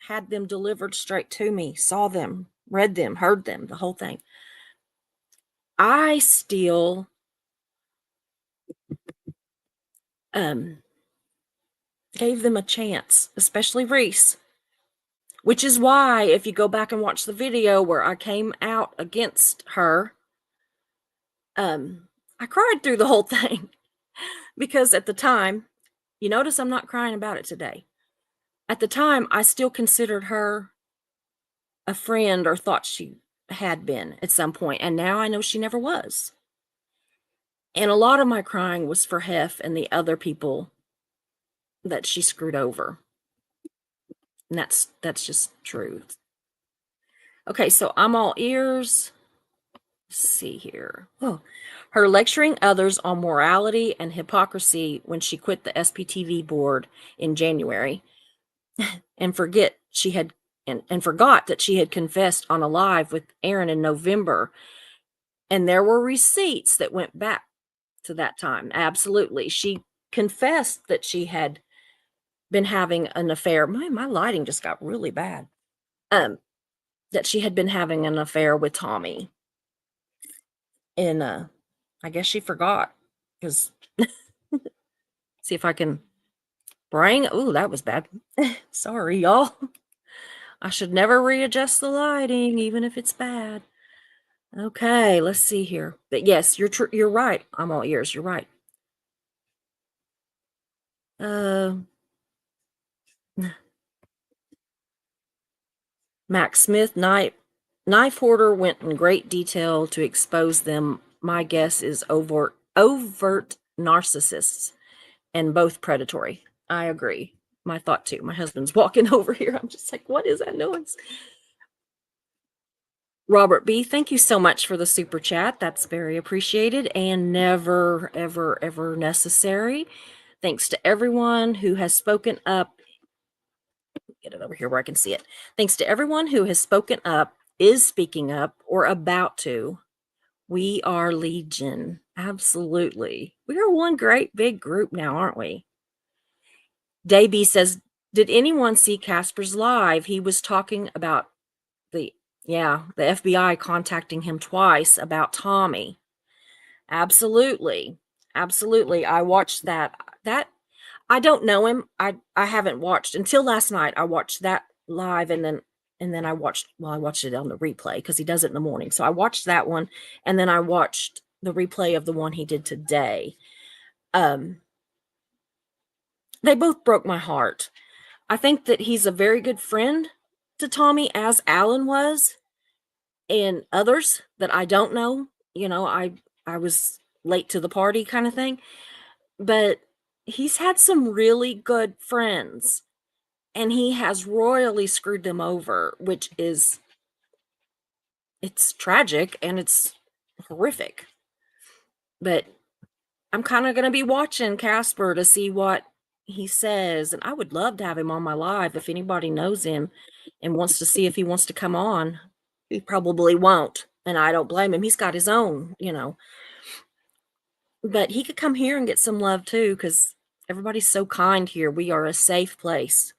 S1: had them delivered straight to me, saw them, read them, heard them, the whole thing, I still gave them a chance, especially Reese. Which is why, if you go back and watch the video where I came out against her, I cried through the whole thing. Because at the time, you notice I'm not crying about it today. At the time, I still considered her a friend or thought she had been at some point, and now I know she never was. And a lot of my crying was for Hef and the other people that she screwed over. And that's just truth. Okay, so I'm all ears. Let's see here. Oh, her lecturing others on morality and hypocrisy when she quit the SPTV board in January and forgot that she had confessed on a live with Aaron in November. And there were receipts that went back to that time. Absolutely. She confessed that she had been having an affair. My lighting just got really bad. that she had been having an affair with Tommy. And I guess she forgot because see if I can bring. Oh, that was bad. Sorry, y'all. I should never readjust the lighting, even if it's bad. Okay, let's see here. But yes, you're right. I'm all ears. You're right. Uh, Max Smith, knife hoarder went in great detail to expose them. My guess is overt narcissists and both predatory. I agree. My thought too. My husband's walking over here. I'm just like, what is that noise? Robert B., thank you so much for the super chat. That's very appreciated and never, ever, ever necessary. Thanks to everyone who has spoken up. Get it over here where I can see it. Thanks to everyone who has spoken up, is speaking up, or about to. We are Legion. Absolutely. We are one great big group now, aren't we? Davey says, did anyone see Casper's live? He was talking about the FBI contacting him twice about Tommy. Absolutely. Absolutely. I watched that. I don't know him. I haven't watched until last night. I watched that live and then I watched it on the replay because he does it in the morning. So I watched that one and then I watched the replay of the one he did today. They both broke my heart. I think that he's a very good friend to Tommy, as Alan was, and others that I don't know. You know, I was late to the party kind of thing. But he's had some really good friends and he has royally screwed them over, which is it's tragic and it's horrific. But I'm kind of going to be watching Casper to see what he says, and I would love to have him on my live if anybody knows him and wants to see if he wants to come on. He probably won't, and I don't blame him. He's got his own, but he could come here and get some love too, because everybody's so kind here. We are a safe place.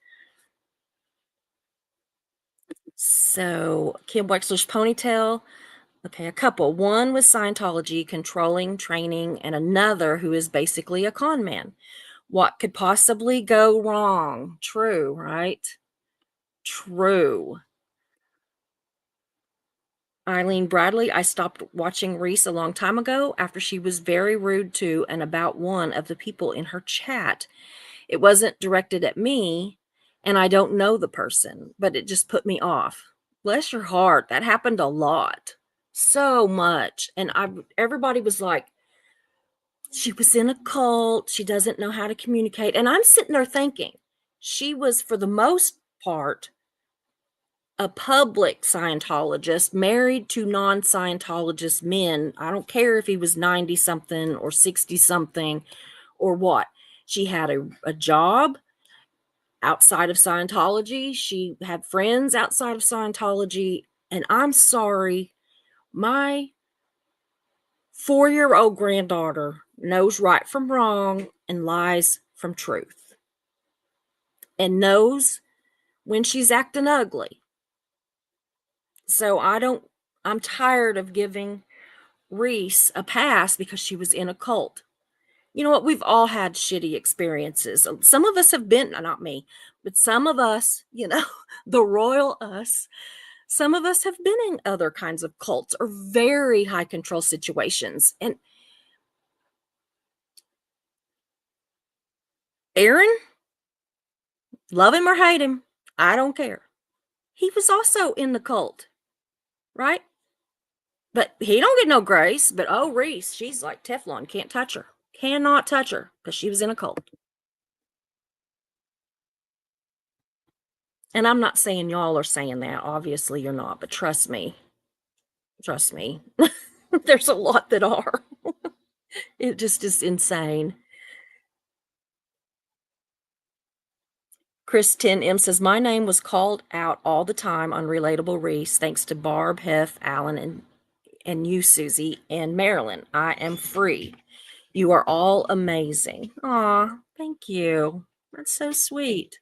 S1: So Kim Wexler's ponytail. Okay, a couple. One with Scientology, controlling, training, and another who is basically a con man. What could possibly go wrong? True, right? True. Eileen Bradley, I stopped watching Reese a long time ago after she was very rude to and about one of the people in her chat. It wasn't directed at me, and I don't know the person, but it just put me off. Bless your heart. That happened a lot. So much. And everybody was like, she was in a cult. She doesn't know how to communicate. And I'm sitting there thinking, she was, for the most part, a public Scientologist married to non-Scientologist men. I don't care if he was 90 something or 60 something or what. She had a job outside of Scientology. She had friends outside of Scientology. And I'm sorry, my 4-year-old granddaughter knows right from wrong and lies from truth and knows when she's acting ugly. So I'm tired of giving Reese a pass because she was in a cult. You know what? We've all had shitty experiences. Some of us have been, not me, but some of us, the royal us, some of us have been in other kinds of cults or very high control situations. And Aaron, love him or hate him, I don't care. He was also in the cult, right? But he don't get no grace. But oh, Reese, she's like Teflon. Can't touch her. Cannot touch her because she was in a cult. And I'm not saying y'all are saying that. Obviously, you're not. But trust me. Trust me. There's a lot that are. It just is insane. Chris 10M says, my name was called out all the time on Relatable Reese, thanks to Barb, Hef, Alan, and you, Susie, and Marilyn. I am free. You are all amazing. Aw, thank you. That's so sweet.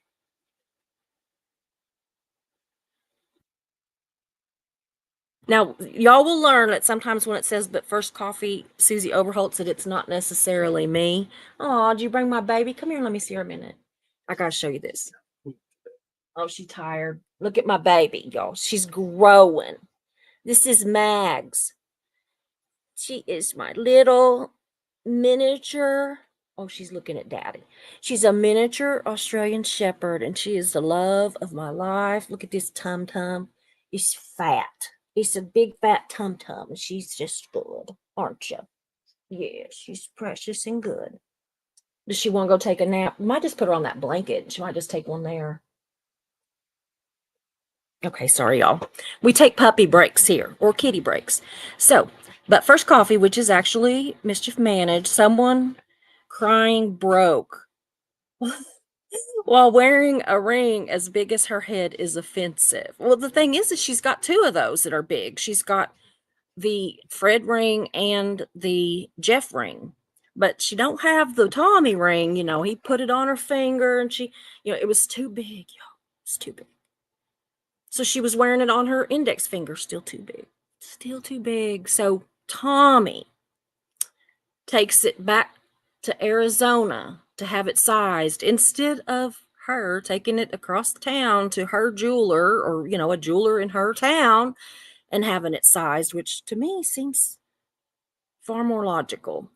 S1: Now, y'all will learn that sometimes when it says, but first coffee, Susie Overholtz, that it's not necessarily me. Oh, did you bring my baby? Come here, let me see her a minute. I gotta show you this. Oh, she's tired. Look at my baby, y'all. She's growing. This is Mags. She is my little miniature. Oh, she's looking at daddy. She's a miniature Australian Shepherd, and she is the love of my life. Look at this tum tum. It's fat. It's a big fat tum tum. She's just good, aren't you? Yeah, she's precious and good. Does she want to go take a nap? We might just put her on that blanket. She might just take one there. Okay, sorry, y'all. We take puppy breaks here, or kitty breaks. So, but first coffee, which is actually mischief managed, someone crying broke while wearing a ring as big as her head is offensive. Well, the thing is that she's got two of those that are big. She's got the Fred ring and the Jeff ring, but she don't have the Tommy ring. You know, he put it on her finger, and she, it was too big, y'all. It's too big. So she was wearing it on her index finger, still too big. Still too big. So Tommy takes it back to Arizona to have it sized instead of her taking it across the town to her jeweler, or, a jeweler in her town, and having it sized, which to me seems far more logical.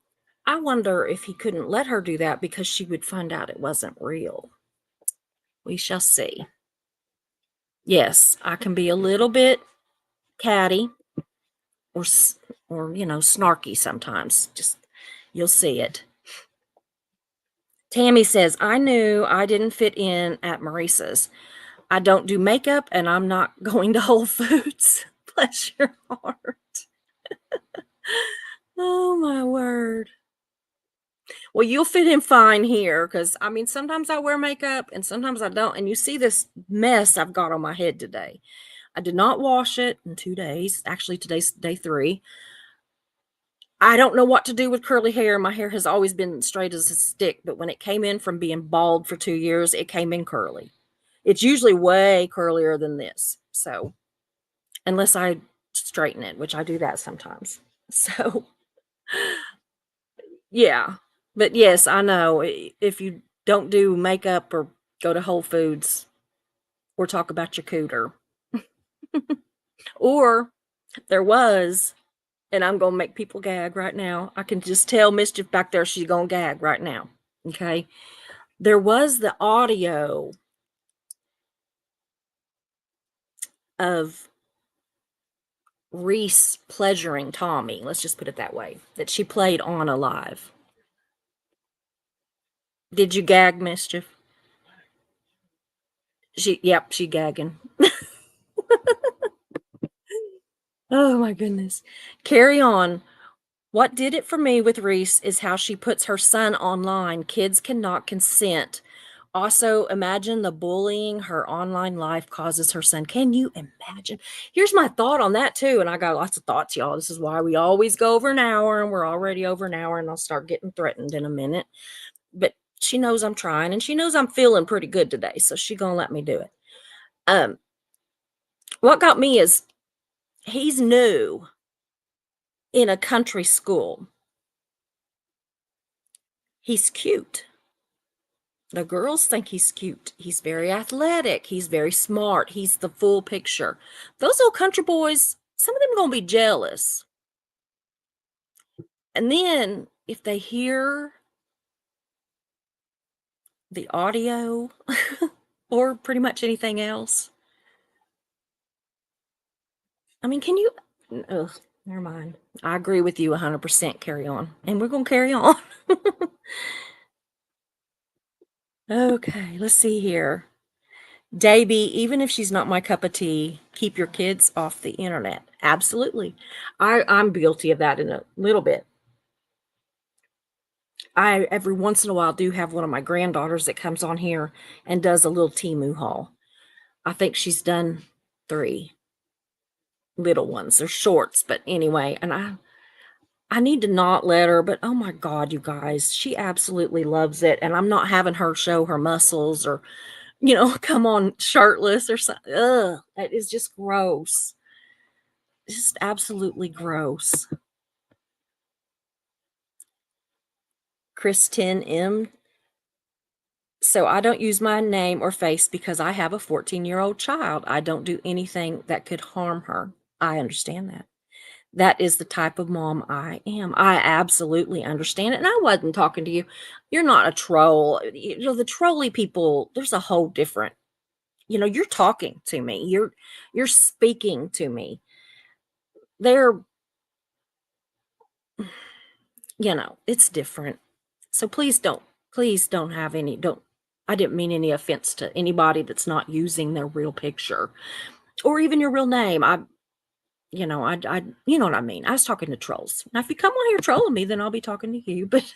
S1: I wonder if he couldn't let her do that because she would find out it wasn't real. We shall see. Yes, I can be a little bit catty or snarky sometimes. Just you'll see it. Tammy says, I knew I didn't fit in at Marissa's. I don't do makeup and I'm not going to Whole Foods. Bless your heart. Oh my word. Well, you'll fit in fine here because sometimes I wear makeup and sometimes I don't. And you see this mess I've got on my head today. I did not wash it in 2 days. Actually, today's day 3. I don't know what to do with curly hair. My hair has always been straight as a stick, but when it came in from being bald for 2 years, it came in curly. It's usually way curlier than this. So, unless I straighten it, which I do that sometimes. So, yeah. But yes, I know if you don't do makeup or go to Whole Foods or talk about your cooter. Or there was, and I'm going to make people gag right now. I can just tell Mischief back there, she's going to gag right now. Okay. There was the audio of Reese pleasuring Tommy. Let's just put it that way, that she played on Alive. Did you gag, Mischief? She gagging. Oh my goodness. Carry on. What did it for me with Reese is how she puts her son online. Kids cannot consent. Also, imagine the bullying her online life causes her son. Can you imagine? Here's my thought on that too. And I got lots of thoughts, y'all. This is why we always go over an hour, and we're already over an hour, and I'll start getting threatened in a minute. But she knows I'm trying, and she knows I'm feeling pretty good today. So she gonna let me do it. What got me is he's new in a country school. He's cute. The girls think he's cute. He's very athletic. He's very smart. He's the full picture. Those old country boys, some of them are going to be jealous. And then if they hear the audio or pretty much anything else, can you? Ugh, never mind. I agree with you 100%. Carry on. And we're going to carry on. Okay, let's see here. Davy, even if she's not my cup of tea, keep your kids off the internet. Absolutely. I'm guilty of that in a little bit. I, every once in a while, do have one of my granddaughters that comes on here and does a little Temu haul. I think she's done 3 little ones. They're shorts, but anyway, and I need to not let her, but oh my God, you guys, she absolutely loves it. And I'm not having her show her muscles or, come on shirtless or something. Ugh, that is just gross. just absolutely gross. Kristen M. So I don't use my name or face because I have a 14-year-old child. I don't do anything that could harm her. I understand that. That is the type of mom I am. I absolutely understand it. And I wasn't talking to you. You're not a troll. You know, the trolly people, there's a whole different, you're talking to me. You're speaking to me. They're, it's different. So please don't have any, don't, I didn't mean any offense to anybody that's not using their real picture or even your real name. You know what I mean? I was talking to trolls. Now, if you come on here trolling me, then I'll be talking to you, but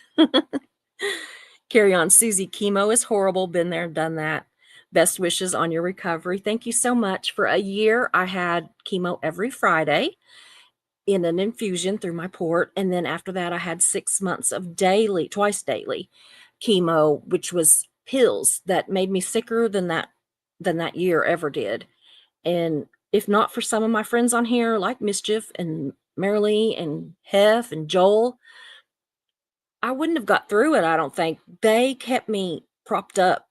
S1: carry on. Susie, chemo is horrible. Been there, done that. Best wishes on your recovery. Thank you so much. For a year, I had chemo every Friday in an infusion through my port. And then after that, I had 6 months of twice daily chemo, which was pills that made me sicker than that year ever did. And if not for some of my friends on here, like Mischief and Marilee and Hef and Joel, I wouldn't have got through it, I don't think. They kept me propped up,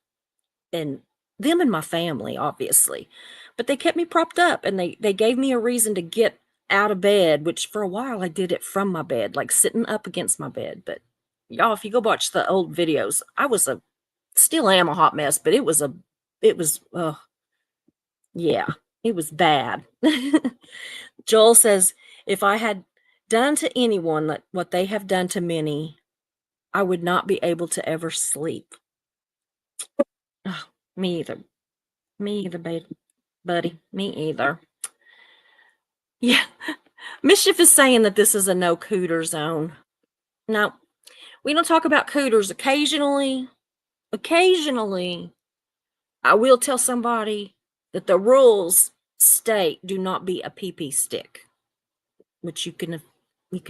S1: and them and my family, obviously. But they kept me propped up, and they gave me a reason to get out of bed, which for a while I did it from my bed, like sitting up against my bed. But y'all, if you go watch the old videos, I was still am a hot mess, but it was, yeah, it was bad. Joel says, if I had done to anyone what they have done to many, I would not be able to ever sleep. Oh, me either. Me either, buddy. Me either. Yeah. Mischief is saying that this is a no cooter zone. No, we don't talk about cooters. Occasionally, I will tell somebody that the rules state do not be a pee-pee stick, which you could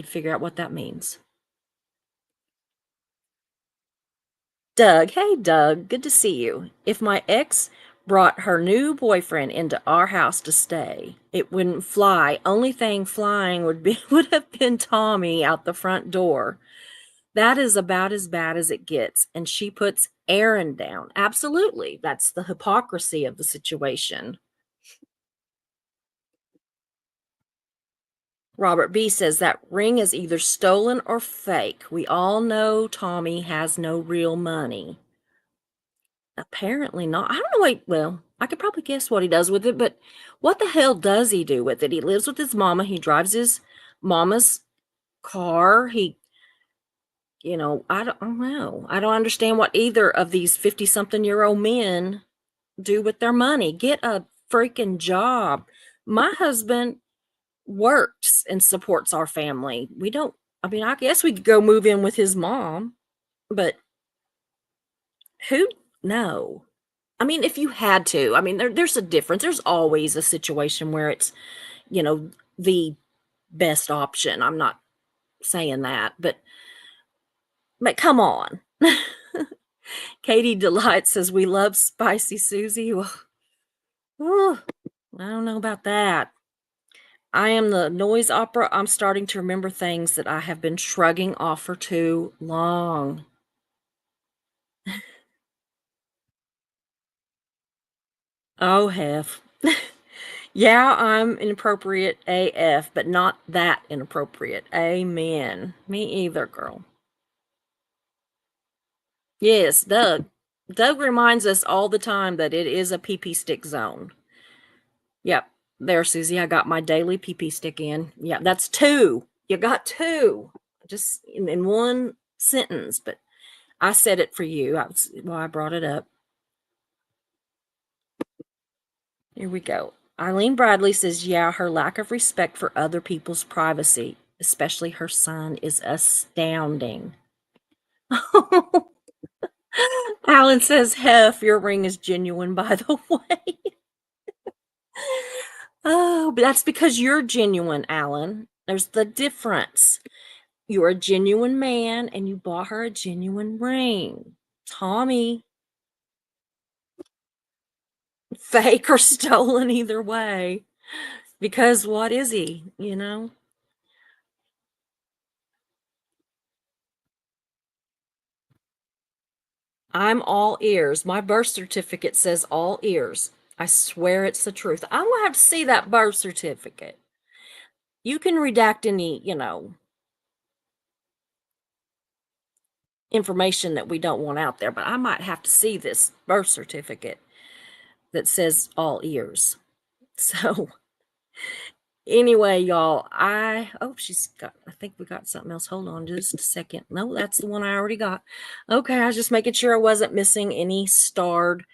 S1: figure out what that means. Doug, hey Doug, good to see you. If my ex brought her new boyfriend into our house to stay, it wouldn't fly. Only thing flying would have been Tommy out the front door. That is about as bad as it gets. And she puts Aaron down. Absolutely. That's the hypocrisy of the situation. Robert B says that ring is either stolen or fake. We all know Tommy has no real money. Apparently not. I don't know. Well, I could probably guess what he does with it, but what the hell does he do with it? He lives with his mama. He drives his mama's car. I don't know. I don't understand what either of these 50-something-year-old men do with their money. Get a freaking job. My husband works and supports our family. I guess we could go move in with his mom, but who? No. I mean, if you had to, there's a difference. There's always a situation where it's, the best option. I'm not saying that, but come on. Katie Delight says we love Spicy Susie. Well, I don't know about that. I am the noise opera. I'm starting to remember things that I have been shrugging off for too long. Oh, Hef. Yeah, I'm inappropriate AF, but not that inappropriate. Amen. Me either, girl. Yes, Doug. Doug reminds us all the time that it is a pee-pee stick zone. Yep. There, Susie, I got my daily pee-pee stick in. Yeah, that's 2. You got 2. Just in one sentence, but I said it for you. I brought it up. Here we go. Eileen Bradley says, yeah, her lack of respect for other people's privacy, especially her son, is astounding. Alan says, Hef, your ring is genuine, by the way. Oh, but that's because you're genuine, Alan. There's the difference. You're a genuine man and you bought her a genuine ring. Tommy, fake or stolen, either way. Because what is he, you know? I'm all ears. My birth certificate says all ears. I swear it's the truth. I'm gonna have to see that birth certificate. You can redact any, information that we don't want out there, but I might have to see this birth certificate that says all ears. So anyway, y'all, I think we got something else. Hold on just a second. No, that's the one I already got. Okay, I was just making sure I wasn't missing any starred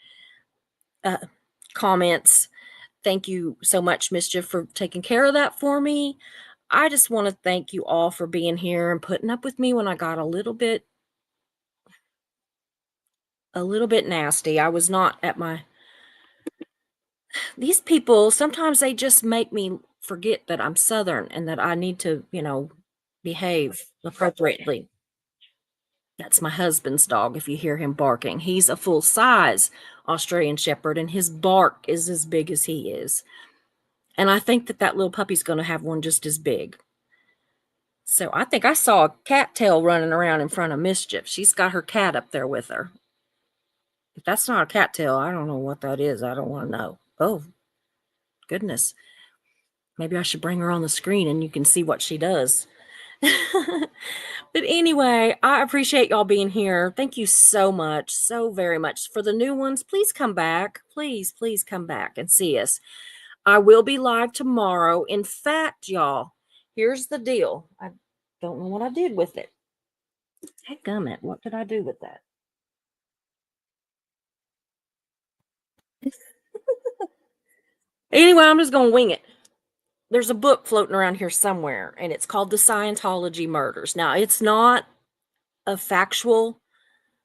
S1: uh, comments. Thank you so much, Mischief, for taking care of that for me. I just want to thank you all for being here and putting up with me when I got a little bit nasty. I was not at my these people, sometimes they just make me forget that I'm Southern and that I need to, behave appropriately. That's my husband's dog. If you hear him barking, he's a full size Australian Shepherd and his bark is as big as he is. And I think that that little puppy's going to have one just as big. So I think I saw a cattail running around in front of Mischief. She's got her cat up there with her. If that's not a cattail, I don't know what that is. I don't want to know. Oh, goodness. Maybe I should bring her on the screen and you can see what she does. But anyway, I appreciate y'all being here. Thank you so much, so very much. For the new ones, please come back. Please, please come back and see us. I will be live tomorrow. In fact, y'all, here's the deal. I don't know what I did with it. Heckgummit, what did I do with that? Anyway, I'm just going to wing it. There's a book floating around here somewhere, and it's called The Scientology Murders. Now, it's not a factual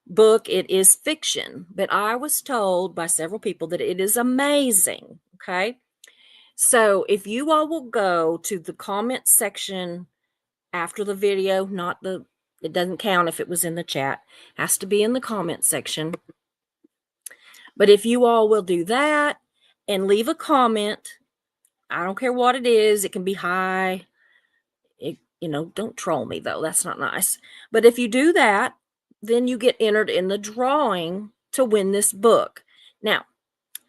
S1: book, it is fiction, but I was told by several people that it is amazing. Okay. So if you all will go to the comment section after the video, it doesn't count if it was in the chat, it has to be in the comment section. But if you all will do that and leave a comment, I don't care what it is, it can be high. Don't troll me though. That's not nice. But if you do that, then you get entered in the drawing to win this book. Now,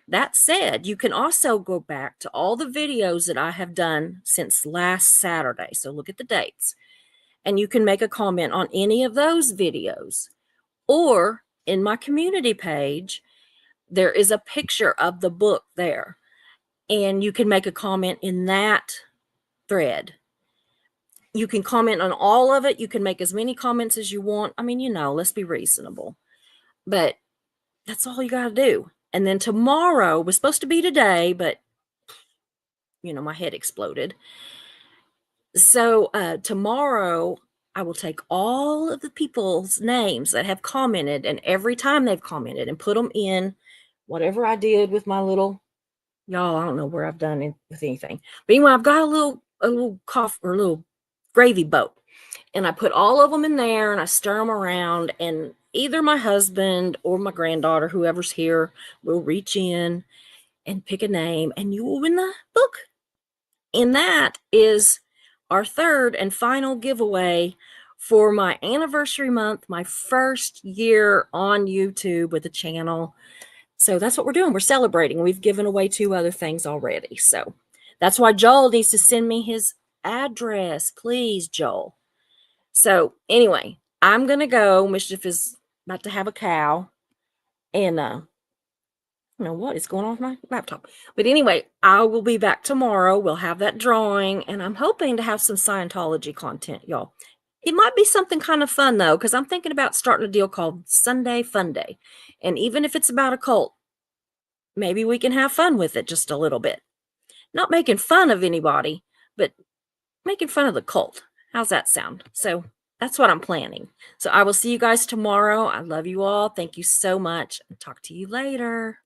S1: that said, you can also go back to all the videos that I have done since last Saturday. So look at the dates. And you can make a comment on any of those videos. Or in my community page, there is a picture of the book there. And you can make a comment in that thread. You can comment on all of it. You can make as many comments as you want. I mean, let's be reasonable. But that's all you got to do. And then tomorrow was supposed to be today, but my head exploded. So tomorrow I will take all of the people's names that have commented and every time they've commented and put them in whatever I did with my little, y'all, I don't know where I've done it with anything. But anyway, I've got a little gravy boat. And I put all of them in there and I stir them around. And either my husband or my granddaughter, whoever's here, will reach in and pick a name and you will win the book. And that is our third and final giveaway for my anniversary month, my first year on YouTube with the channel. So that's what we're doing. We're celebrating. We've given away 2 other things already. So that's why Joel needs to send me his address. Please, Joel. So anyway, I'm going to go. Mischief is about to have a cow. And I don't know what is going on with my laptop. But anyway, I will be back tomorrow. We'll have that drawing. And I'm hoping to have some Scientology content, y'all. It might be something kind of fun, though, because I'm thinking about starting a deal called Sunday Fun Day. And even if it's about a cult, maybe we can have fun with it just a little bit. Not making fun of anybody, but making fun of the cult. How's that sound? So that's what I'm planning. So I will see you guys tomorrow. I love you all. Thank you so much. Talk to you later.